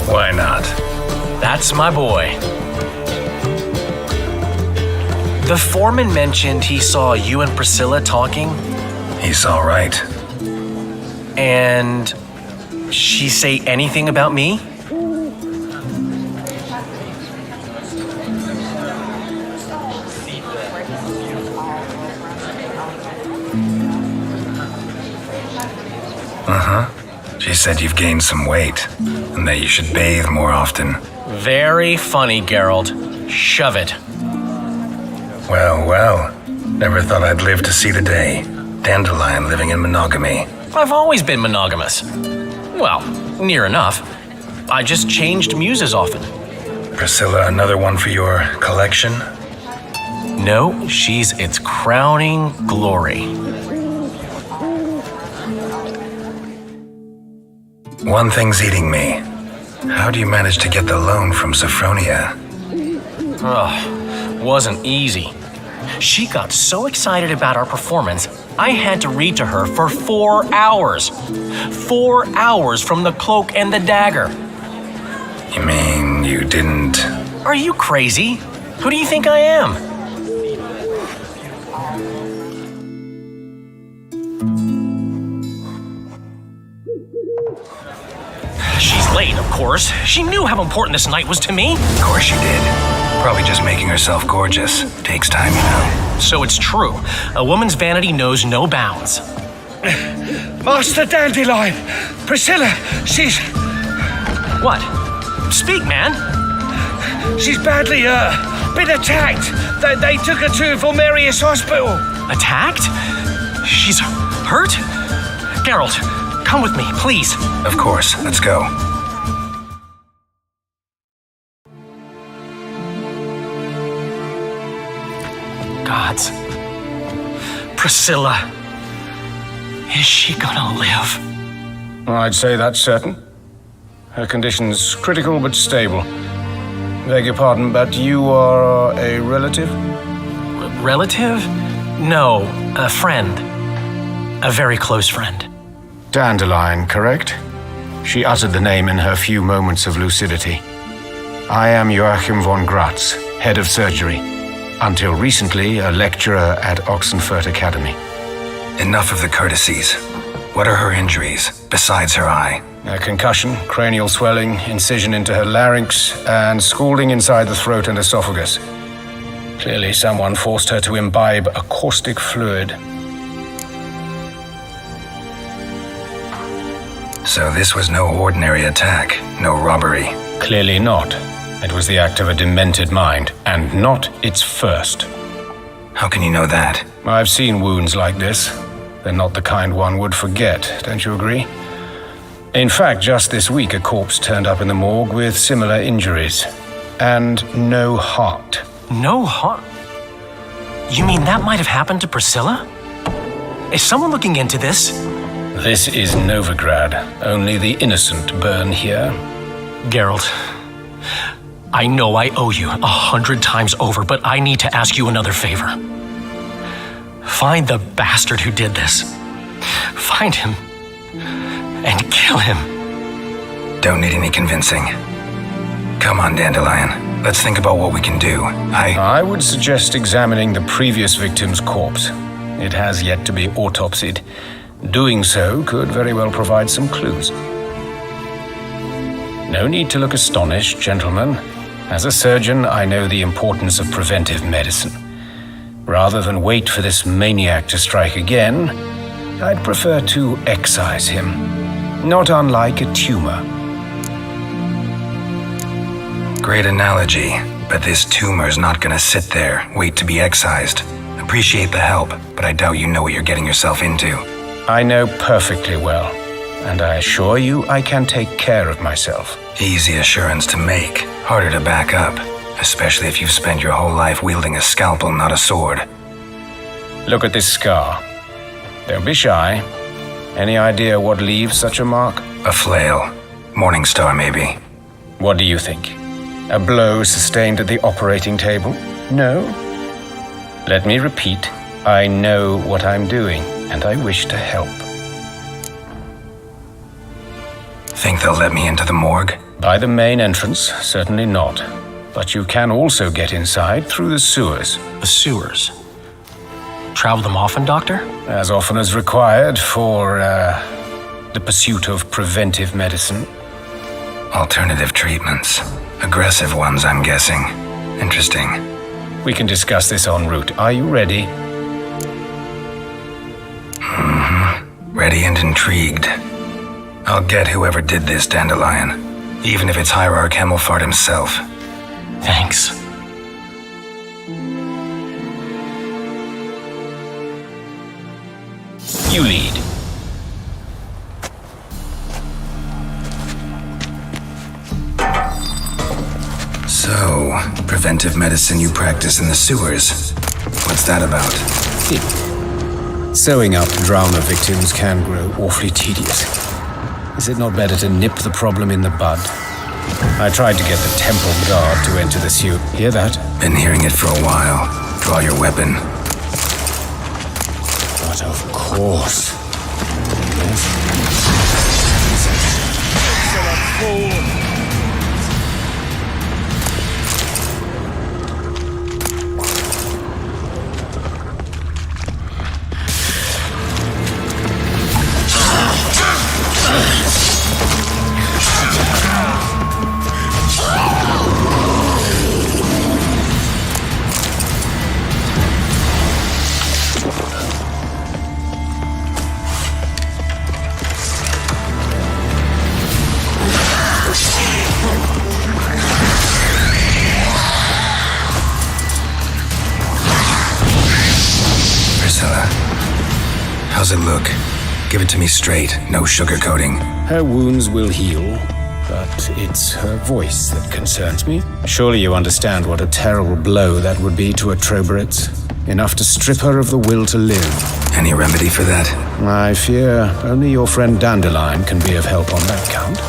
Why not? That's my boy. The foreman mentioned he saw you and Priscilla talking. He saw right. And she say anything about me? She said you've gained some weight, and that you should bathe more often. Very funny, Geralt. Shove it. Well. Never thought I'd live to see the day. Dandelion living in monogamy. I've always been monogamous. Well, near enough. I just changed muses often. Priscilla, another one for your collection? No, she's its crowning glory. One thing's eating me. How do you manage to get the loan from Sophronia? Wasn't easy. She got so excited about our performance, I had to read to her for 4 hours. 4 hours from the Cloak and the Dagger. You mean you didn't... Are you crazy? Who do you think I am? She's late, of course. She knew how important this night was to me. Of course she did. Probably just making herself gorgeous. Takes time, you know. So it's true. A woman's vanity knows no bounds. Master Dandelion! Priscilla, she's... What? Speak, man. She's badly, been attacked. They took her to Volmerius Hospital. Attacked? She's hurt? Geralt, come with me, please. Of course, let's go. Gods. Priscilla. Is she gonna live? I'd say that's certain. Her condition's critical but stable. Beg your pardon, but you are a relative? Relative? No, a friend. A very close friend. Dandelion, correct? She uttered the name in her few moments of lucidity. I am Joachim von Gratz, head of surgery. Until recently, a lecturer at Oxenfurt Academy. Enough of the courtesies. What are her injuries, besides her eye? A concussion, cranial swelling, incision into her larynx, and scalding inside the throat and esophagus. Clearly someone forced her to imbibe a caustic fluid. So this was no ordinary attack, no robbery. Clearly not. It was the act of a demented mind, and not its first. How can you know that? I've seen wounds like this. They're not the kind one would forget, don't you agree? In fact, just this week a corpse turned up in the morgue with similar injuries. And no heart. No heart? You mean that might have happened to Priscilla? Is someone looking into this? This is Novigrad. Only the innocent burn here. Geralt, I know I owe you 100 times over, but I need to ask you another favor. Find the bastard who did this. Find him and kill him. Don't need any convincing. Come on, Dandelion. Let's think about what we can do. I would suggest examining the previous victim's corpse. It has yet to be autopsied. Doing so could very well provide some clues. No need to look astonished, gentlemen. As a surgeon, I know the importance of preventive medicine. Rather than wait for this maniac to strike again, I'd prefer to excise him. Not unlike a tumor. Great analogy, but this tumor's not gonna sit there, wait to be excised. Appreciate the help, but I doubt you know what you're getting yourself into. I know perfectly well, and I assure you I can take care of myself. Easy assurance to make, harder to back up, especially if you've spent your whole life wielding a scalpel, not a sword. Look at this scar. Don't be shy. Any idea what leaves such a mark? A flail. Morningstar, maybe. What do you think? A blow sustained at the operating table? No? Let me repeat. I know what I'm doing, and I wish to help. Think they'll let me into the morgue? By the main entrance, certainly not. But you can also get inside through the sewers. The sewers? Travel them often, Doctor? As often as required for, the pursuit of preventive medicine. Alternative treatments. Aggressive ones, I'm guessing. Interesting. We can discuss this en route. Are you ready? Ready and intrigued. I'll get whoever did this, Dandelion. Even if it's Hierarch Hemmelfart himself. Thanks. You lead. So, preventive medicine you practice in the sewers. What's that about? Sewing up drowner victims can grow awfully tedious. Is it not better to nip the problem in the bud? I tried to get the temple guard to enter the sewer. Hear that? Been hearing it for a while. Draw your weapon. But of course. How's it look? Give it to me straight, no sugarcoating. Her wounds will heal, but it's her voice that concerns me. Surely you understand what a terrible blow that would be to a Trobritz. Enough to strip her of the will to live. Any remedy for that? I fear only your friend Dandelion can be of help on that count.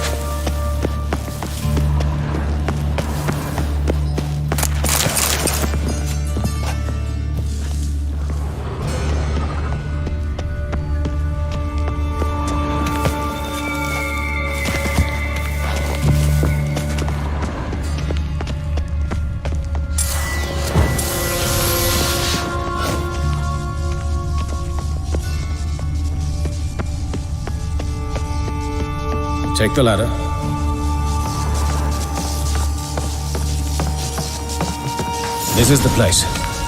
Take the ladder. This is the place.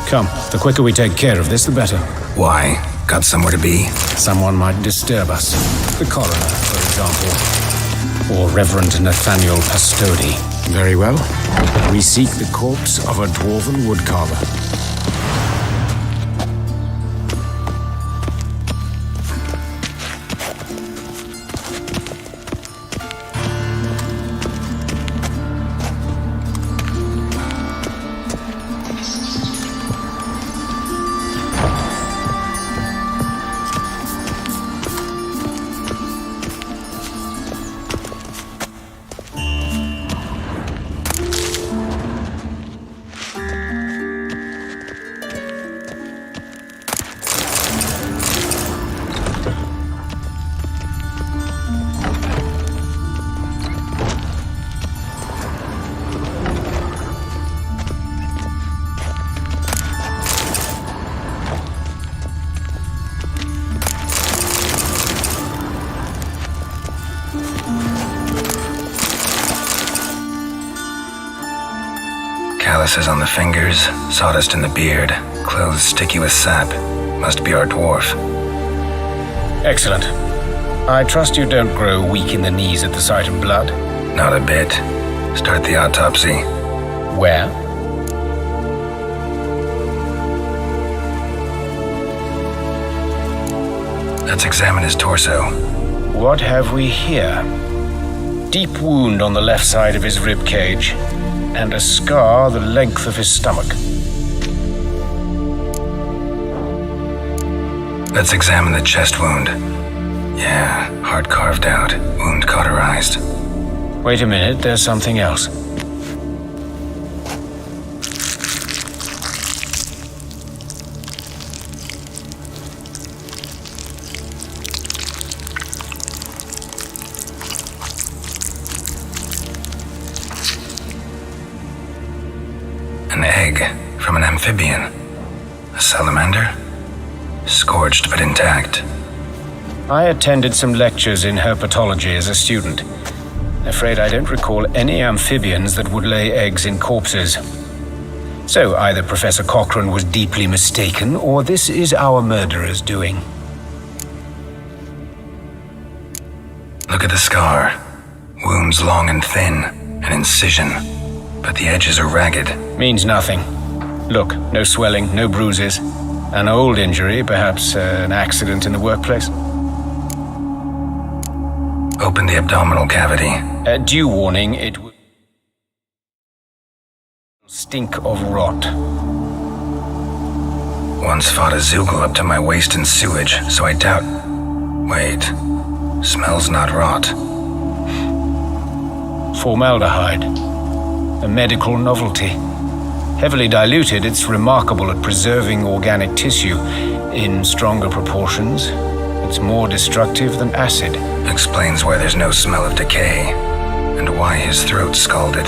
Come, the quicker we take care of this, the better. Why? Got somewhere to be? Someone might disturb us. The coroner, for example. Or Reverend Nathaniel Pastodi. Very well. We seek the corpse of a dwarven woodcarver. Calluses on the fingers, sawdust in the beard, clothes sticky with sap. Must be our dwarf. Excellent. I trust you don't grow weak in the knees at the sight of blood? Not a bit. Start the autopsy. Where? Let's examine his torso. What have we here? Deep wound on the left side of his rib cage, and a scar the length of his stomach. Let's examine the chest wound. Yeah, heart carved out, wound cauterized. Wait a minute, there's something else. An egg from an amphibian. A salamander? Scorched but intact. I attended some lectures in herpetology as a student. Afraid I don't recall any amphibians that would lay eggs in corpses. So either Professor Cochrane was deeply mistaken, or this is our murderer's doing. Look at the scar. Wounds long and thin, an incision. But the edges are ragged. Means nothing. Look, no swelling, no bruises. An old injury, perhaps an accident in the workplace. Open the abdominal cavity. Due warning, it will stink of rot. Once fought a Zoogle up to my waist in sewage, so I doubt... Wait. Smells not rot. Formaldehyde. A medical novelty. Heavily diluted, it's remarkable at preserving organic tissue. In stronger proportions, it's more destructive than acid. Explains why there's no smell of decay, and why his throat's scalded.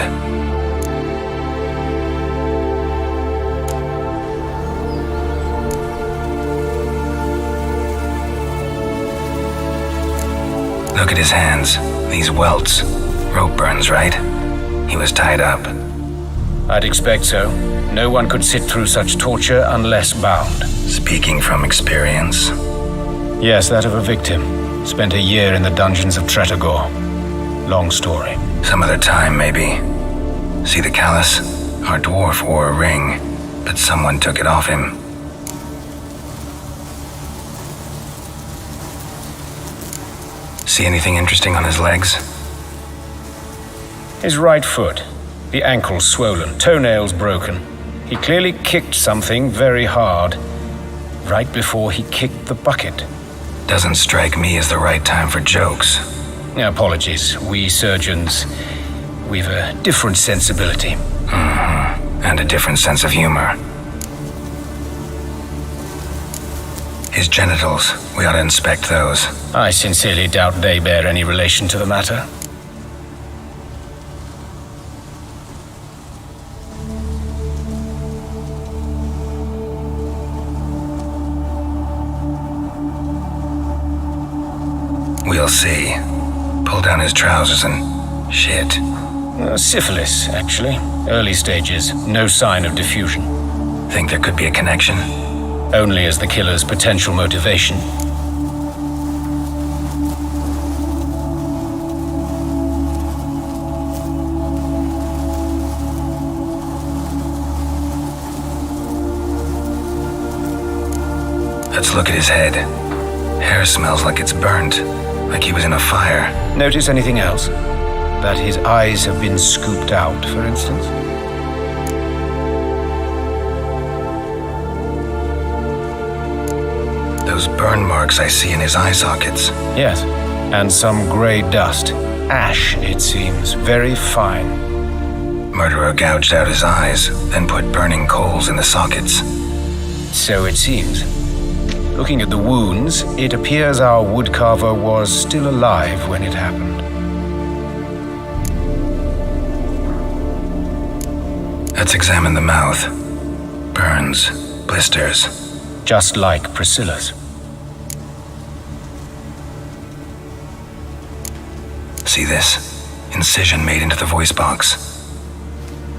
Look at his hands. These welts. Rope burns, right? He was tied up. I'd expect so. No one could sit through such torture unless bound. Speaking from experience? Yes, that of a victim. Spent a year in the dungeons of Tretogor. Long story. Some other time, maybe. See the callus? Our dwarf wore a ring, but someone took it off him. See anything interesting on his legs? His right foot. The ankle swollen, toenails broken. He clearly kicked something very hard, right before he kicked the bucket. Doesn't strike me as the right time for jokes. Apologies. We surgeons, we've a different sensibility. Mm-hmm. And a different sense of humor. His genitals, we ought to inspect those. I sincerely doubt they bear any relation to the matter. We'll see. Pull down his trousers and... shit. Syphilis, actually. Early stages. No sign of diffusion. Think there could be a connection? Only as the killer's potential motivation. Let's look at his head. Hair smells like it's burnt. Like he was in a fire. Notice anything else? That his eyes have been scooped out, for instance? Those burn marks I see in his eye sockets. Yes, and some gray dust. Ash, it seems. Very fine. Murderer gouged out his eyes, then put burning coals in the sockets. So it seems. Looking at the wounds, it appears our woodcarver was still alive when it happened. Let's examine the mouth. Burns, blisters. Just like Priscilla's. See this? Incision made into the voice box.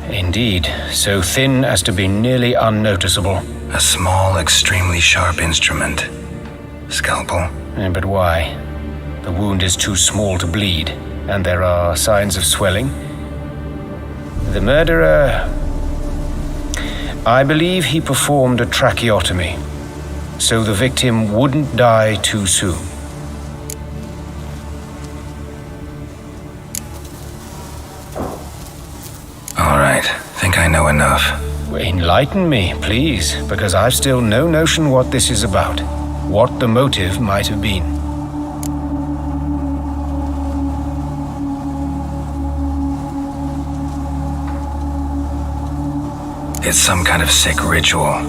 Indeed, so thin as to be nearly unnoticeable. A small, extremely sharp instrument. Scalpel? But why? The wound is too small to bleed, and there are signs of swelling. The murderer... I believe he performed a tracheotomy, so the victim wouldn't die too soon. All right, think I know enough. Enlighten me, please, because I've still no notion what this is about, what the motive might have been. It's some kind of sick ritual.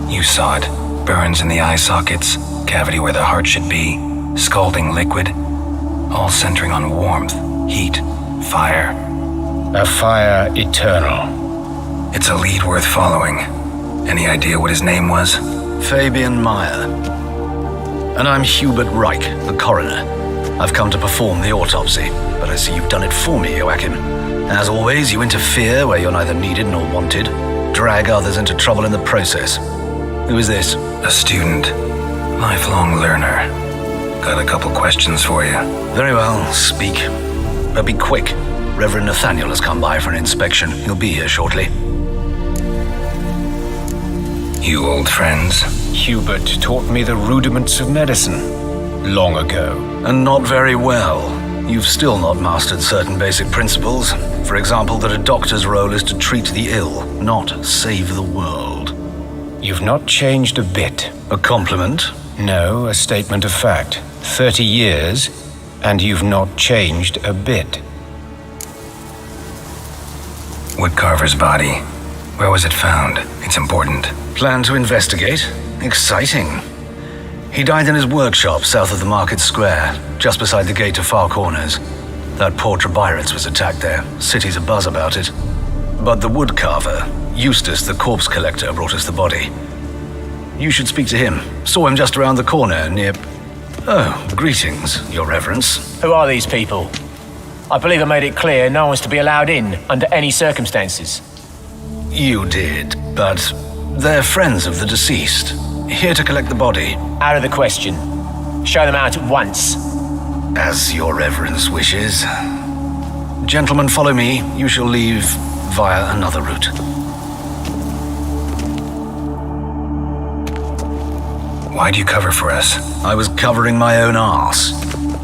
You saw it. Burns in the eye sockets, cavity where the heart should be, scalding liquid, all centering on warmth, heat, fire. A fire eternal. It's a lead worth following. Any idea what his name was? Fabian Meyer. And I'm Hubert Reich, the coroner. I've come to perform the autopsy, but I see you've done it for me, Joachim. As always, you interfere where you're neither needed nor wanted, drag others into trouble in the process. Who is this? A student. Lifelong learner. Got a couple questions for you. Very well, speak. But be quick. Reverend Nathaniel has come by for an inspection. He'll be here shortly. You old friends? Hubert taught me the rudiments of medicine long ago. And not very well. You've still not mastered certain basic principles. For example, that a doctor's role is to treat the ill, not save the world. You've not changed a bit. A compliment? No, a statement of fact. 30 years, and you've not changed a bit. Woodcarver's body. Where was it found? It's important. Plan to investigate? Exciting. He died in his workshop south of the Market Square, just beside the gate to Far Corners. That poor Trebirates was attacked there. City's abuzz about it. But the woodcarver, Eustace the corpse collector, brought us the body. You should speak to him. Saw him just around the corner near... Oh, greetings, Your Reverence. Who are these people? I believe I made it clear no one's to be allowed in under any circumstances. You did, but they're friends of the deceased. Here to collect the body. Out of the question. Show them out at once. As Your Reverence wishes. Gentlemen, follow me. You shall leave via another route. Why'd you cover for us? I was covering my own arse.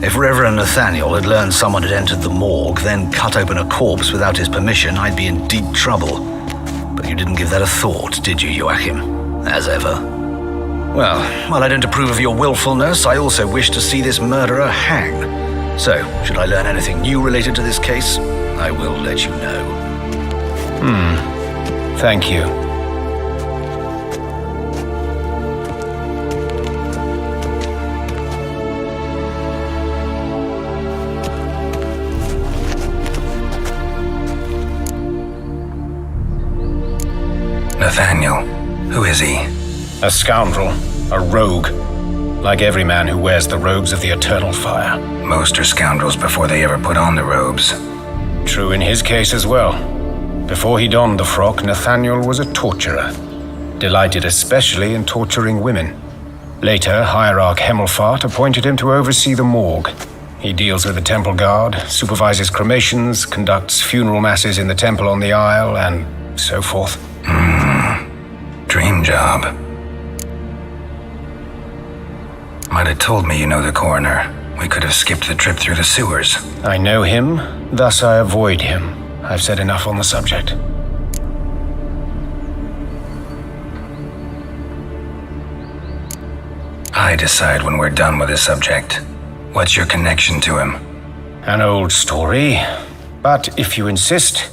If Reverend Nathaniel had learned someone had entered the morgue, then cut open a corpse without his permission, I'd be in deep trouble. But you didn't give that a thought, did you, Joachim? As ever. Well, while I don't approve of your willfulness, I also wish to see this murderer hang. So, should I learn anything new related to this case, I will let you know. Thank you. Nathaniel, who is he? A scoundrel, a rogue. Like every man who wears the robes of the eternal fire. Most are scoundrels before they ever put on the robes. True in his case as well. Before he donned the frock, Nathaniel was a torturer, delighted especially in torturing women. Later, Hierarch Hemmelfart appointed him to oversee the morgue. He deals with the temple guard, supervises cremations, conducts funeral masses in the temple on the Isle, and so forth. Dream job. Might have told me you know the coroner. We could have skipped the trip through the sewers. I know him, thus I avoid him. I've said enough on the subject. I decide when we're done with this subject. What's your connection to him? An old story, but if you insist.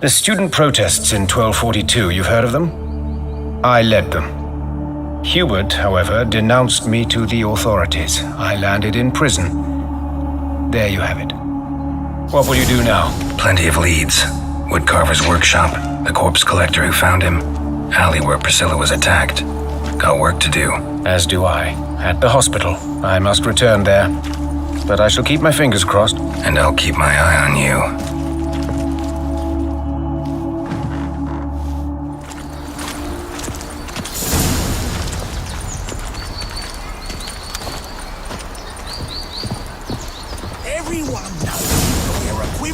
The student protests in 1242, you've heard of them? I led them. Hubert, however, denounced me to the authorities. I landed in prison. There you have it. What will you do now? Plenty of leads. Woodcarver's workshop, the corpse collector who found him, alley where Priscilla was attacked. Got work to do. As do I. At the hospital. I must return there. But I shall keep my fingers crossed. And I'll keep my eye on you.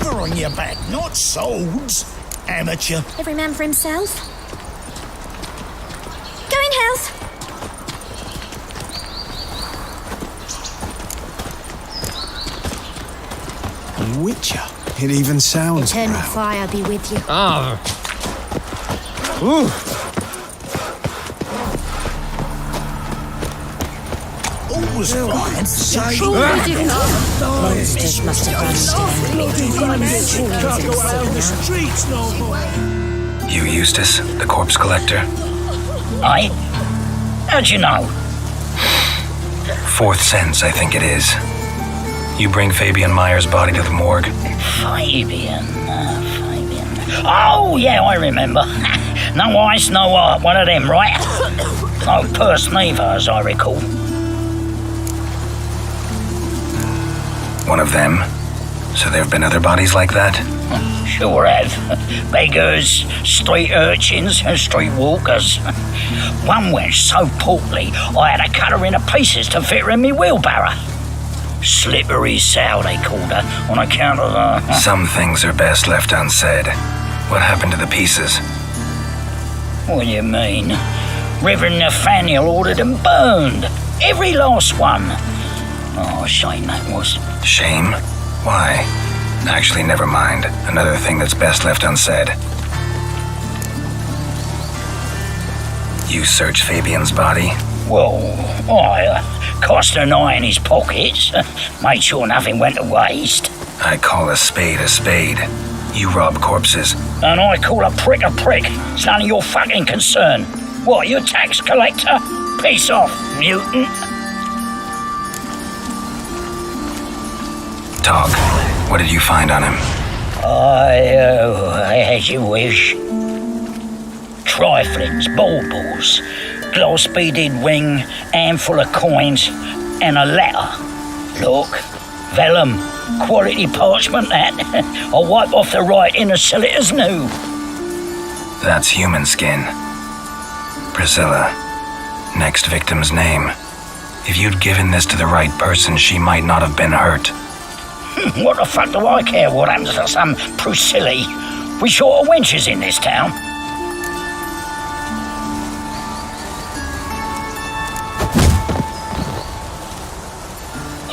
On your back, not swords. Amateur. Every man for himself. Go in, Health. Witcher. It even sounds Eternal proud. fire be with you. Ah. Ooh. Always fine. Say Monsters must have You, Eustace, the corpse collector? Aye? How'd you know? Fourth sense, I think it is. You bring Fabian Meyer's body to the morgue? Fabian. Oh, yeah, I remember. No ice, no art, one of them, right? No purse neither, as I recall. One of them? So there have been other bodies like that? Sure have. Beggars, street urchins, and street walkers. One went so portly, I had to cut her into pieces to fit her in me wheelbarrow. Slippery sow, they called her, on account of the... Some things are best left unsaid. What happened to the pieces? What do you mean? Reverend Nathaniel ordered them burned. Every last one. Oh, shame that was. Shame? Why? Actually, never mind. Another thing that's best left unsaid. You searched Fabian's body? Well, I cast an eye in his pockets. Made sure nothing went to waste. I call a spade a spade. You rob corpses. And I call a prick a prick. It's none of your fucking concern. What, you a tax collector? Peace off, mutant. Talk. What did you find on him? As you wish. Triflings, baubles, glass-beaded ring, handful of coins, and a letter. Look, vellum, quality parchment that. I'll wipe off the writing and sell it as new. That's human skin. Priscilla. Next victim's name. If you'd given this to the right person, she might not have been hurt. What the fuck do I care what happens to some Priscilla? We short of wenches in this town.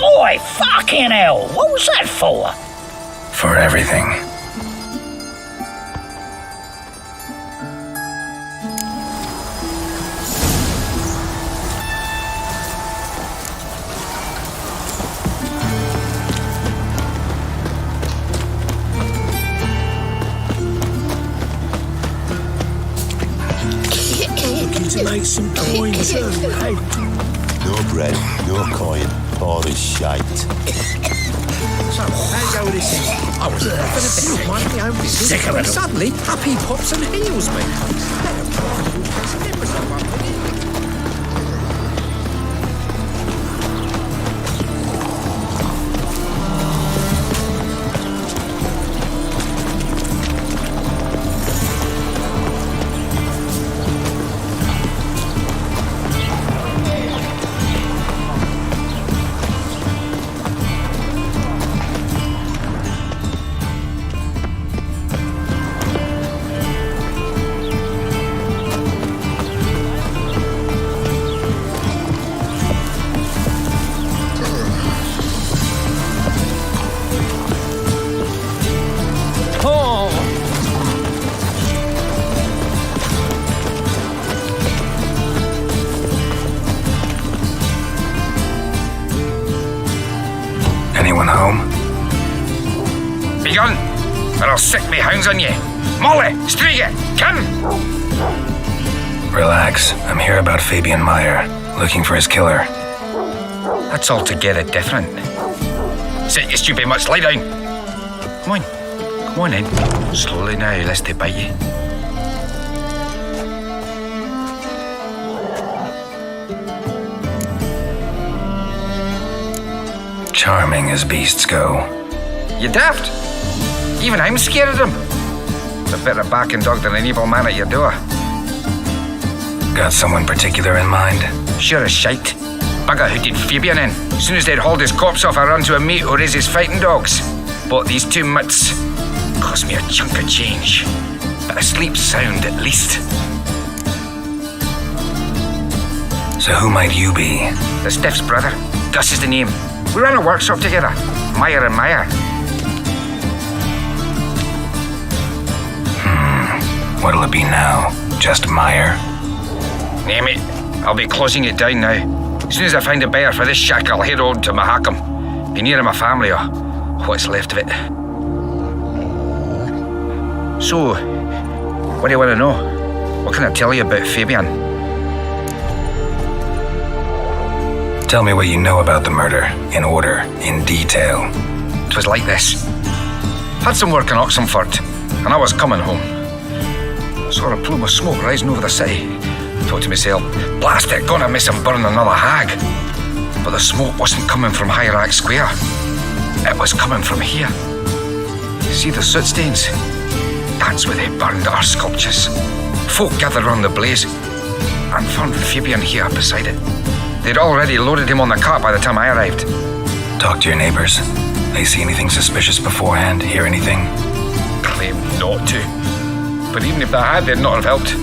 Oi, fucking hell! What was that for? For everything. Looking to make some coins, hey? No bread, no coin, all is shite. So, how go this is? I was having a bit of mind my own business. Sick of it. Suddenly, up he pops and heals me. Anyone home? Be gone, or I'll sick me hounds on you. Molly, Striga, come! Relax. I'm here about Fabian Meyer, looking for his killer. That's altogether different. Sit, you stupid much, lie down. Come on in. Slowly now, lest they bite you. Charming as beasts go. You daft? Even I'm scared of them. A better backing dog than an evil man at your door. Got someone particular in mind? Sure as shite. Bugger who did Fabian in. As soon as they'd hauled his corpse off, I run to a mate who raises fighting dogs. Bought these 2 mutts. Cost me a chunk of change. But I sleep sound at least. So who might you be? The Stiff's brother. Gus is the name. We ran a workshop together. Meyer and Meyer. What'll it be now? Just Meyer? Name it. I'll be closing it down now. As soon as I find a buyer for this shack, I'll head on to Mahakam. Be near my family or what's left of it. So, what do you want to know? What can I tell you about Fabian? Tell me what you know about the murder, in order, in detail. 'Twas like this. Had some work in Oxenford, and I was coming home. Saw a plume of smoke rising over the city. Thought to myself, blast it, gonna miss him burn another hag. But the smoke wasn't coming from Hierarch Square. It was coming from here. See the soot stains? That's where they burned our sculptures. Folk gathered round the blaze and found Fabian here beside it. They'd already loaded him on the cart by the time I arrived. Talk to your neighbors. They see anything suspicious beforehand? Hear anything? Claim not to. But even if they had, they'd not have helped.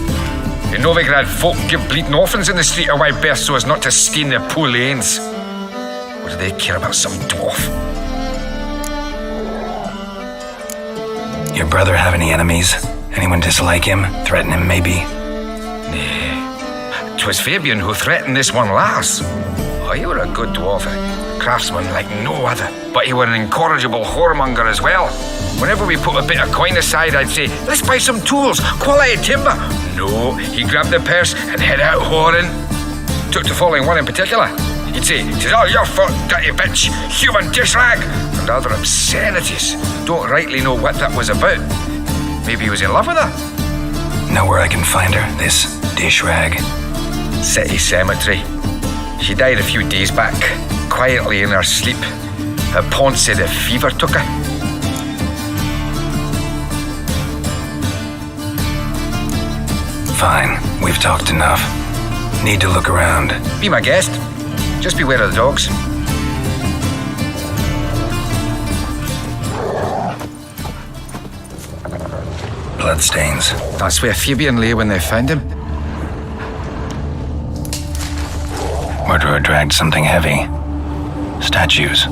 In Novigrad, folk give bleating orphans in the street a wide berth so as not to stain their poor lanes. What do they care about some dwarf? Your brother have any enemies? Anyone dislike him? Threaten him, maybe? Nay. 'Twas Fabian who threatened this one last. Oh, you were a good dwarf, a craftsman like no other. But you were an incorrigible whoremonger as well. Whenever we put a bit of coin aside, I'd say, let's buy some tools, quality timber. No, he grabbed the purse and head out whoring. Took to following one in particular. He'd say, "'Tis all your fault, dirty bitch, human dish rag," and other obscenities. Don't rightly know what that was about. Maybe he was in love with her. Know where I can find her, this dish rag? City cemetery. She died a few days back, quietly in her sleep. Her pawn said a fever took her. Fine, we've talked enough. Need to look around. Be my guest. Just beware of the dogs. Bloodstains. That's where Fabian lay when they found him. Murderer dragged something heavy. Statues.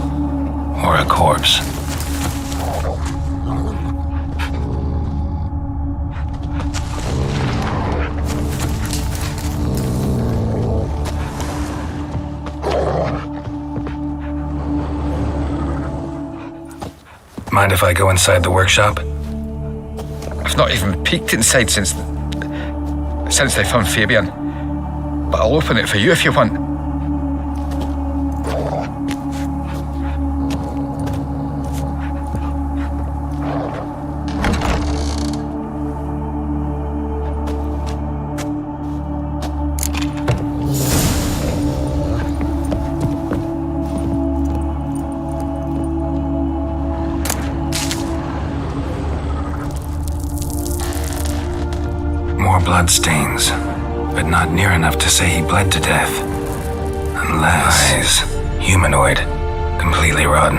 Or a corpse. Mind if I go inside the workshop? I've not even peeked inside since they found Fabian. But I'll open it for you if you want. Bloodstains, but not near enough to say he bled to death. Unless... Eyes. Humanoid. Completely rotten.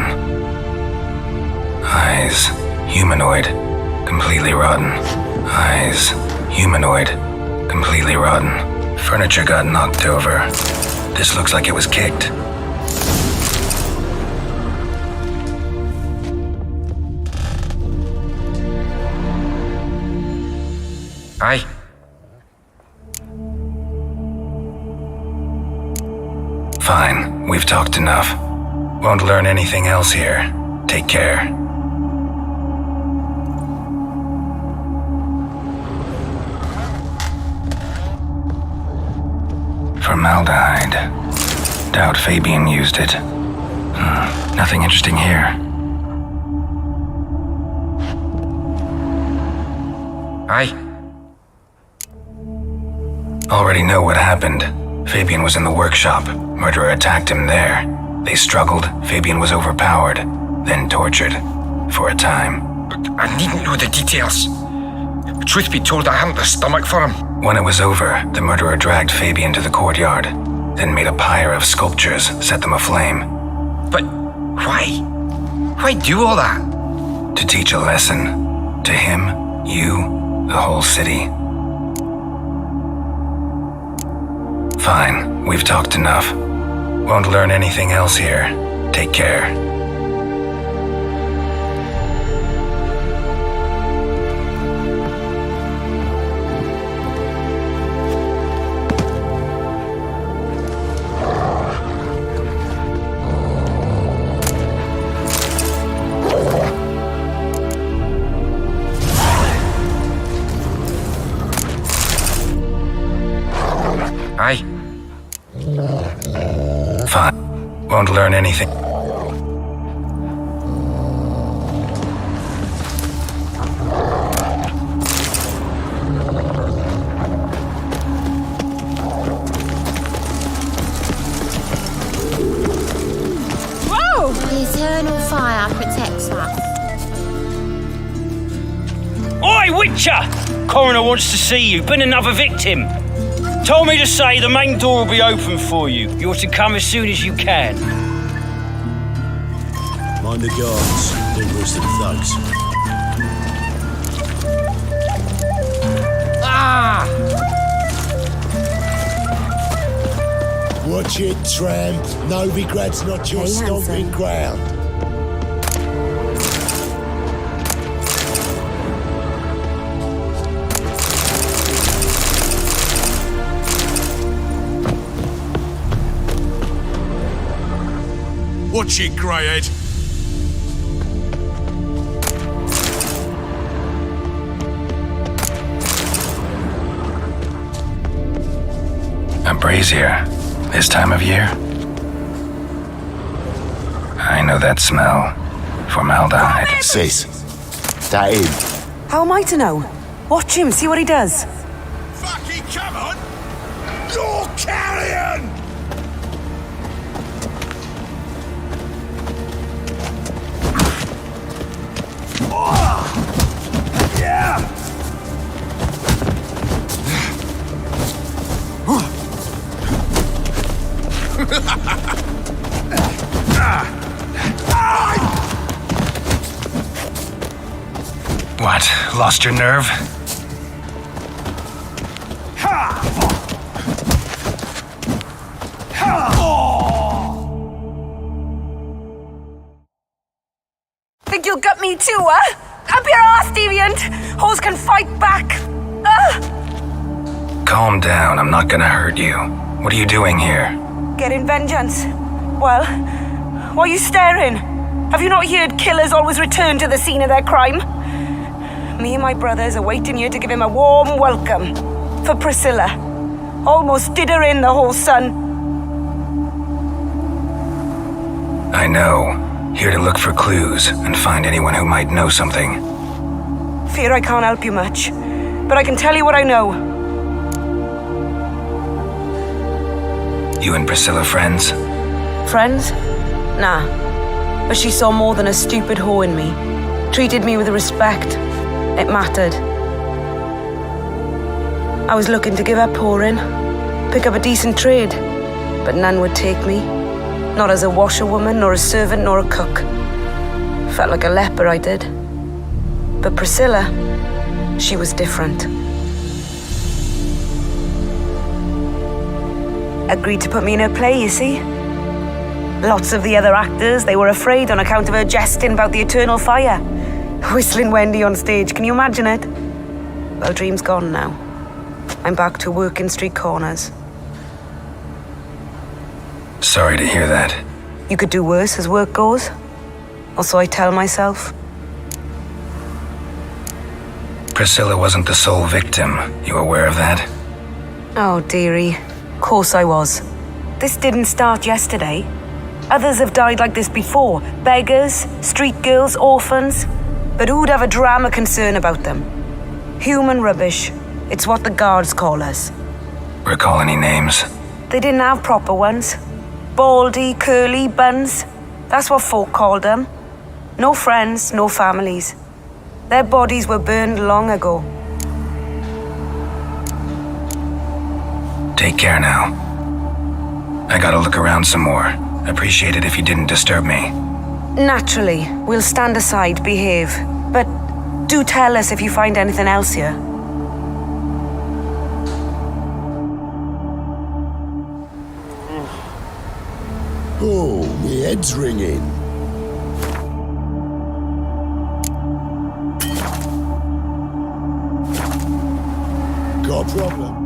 Eyes. Humanoid. Completely rotten. Eyes. Humanoid. Completely rotten. Furniture got knocked over. This looks like it was kicked. Aye. Fine, we've talked enough. Won't learn anything else here. Take care. Formaldehyde. Doubt Fabian used it. Nothing interesting here. Aye. Already know what happened. Fabian was in the workshop. Murderer attacked him there. They struggled. Fabian was overpowered, then tortured. For a time. I needn't know the details. Truth be told, I hadn't the stomach for him. When it was over, the murderer dragged Fabian to the courtyard, then made a pyre of sculptures, set them aflame. But why? Why do all that? To teach a lesson. To him, you, the whole city. Fine, we've talked enough. Won't learn anything else here. Take care. Aye. Fine. Won't learn anything. Whoa! The eternal fire protects us. Oi, Witcher! Coroner wants to see you. Been another victim. Told me to say the main door will be open for you. You're to come as soon as you can. Mind the guards. They're worse than thugs. Ah! Watch it, tramp. Novigrad's not your stomping ground. Watch it, Greyhead. A brazier. This time of year? I know that smell. Formaldehyde. Sis, that him. How am I to know? Watch him, see what he does. Fucking come on! You're carrion! What? Lost your nerve? you'll gut me too, huh? Up your arse, deviant! Hoes can fight back! Calm down, I'm not gonna hurt you. What are you doing here? Getting vengeance. Well, why are you staring? Have you not heard killers always return to the scene of their crime? Me and my brothers are waiting here to give him a warm welcome. For Priscilla. Almost did her in, the whole son. I know. Here to look for clues and find anyone who might know something. Fear I can't help you much, but I can tell you what I know. You and Priscilla friends? Friends? Nah. But she saw more than a stupid whore in me. Treated me with respect. It mattered. I was looking to give up whoring, pick up a decent trade, but none would take me. Not as a washerwoman, nor a servant, nor a cook. Felt like a leper, I did. But Priscilla, she was different. Agreed to put me in her play, you see. Lots of the other actors, they were afraid on account of her jesting about the eternal fire. Whistling Wendy on stage, can you imagine it? Well, dream's gone now. I'm back to working street corners. Sorry to hear that. You could do worse as work goes. Or so I tell myself. Priscilla wasn't the sole victim. You aware of that? Oh, dearie. Of course I was. This didn't start yesterday. Others have died like this before. Beggars, street girls, orphans. But who'd have a drama concern about them? Human rubbish. It's what the guards call us. Recall any names? They didn't have proper ones. Baldy, curly, buns. That's what folk called them. No friends, no families. Their bodies were burned long ago. Take care now. I gotta look around some more. Appreciate it if you didn't disturb me. Naturally, we'll stand aside, behave. But do tell us if you find anything else here. Oh, my head's ringing. Got a problem.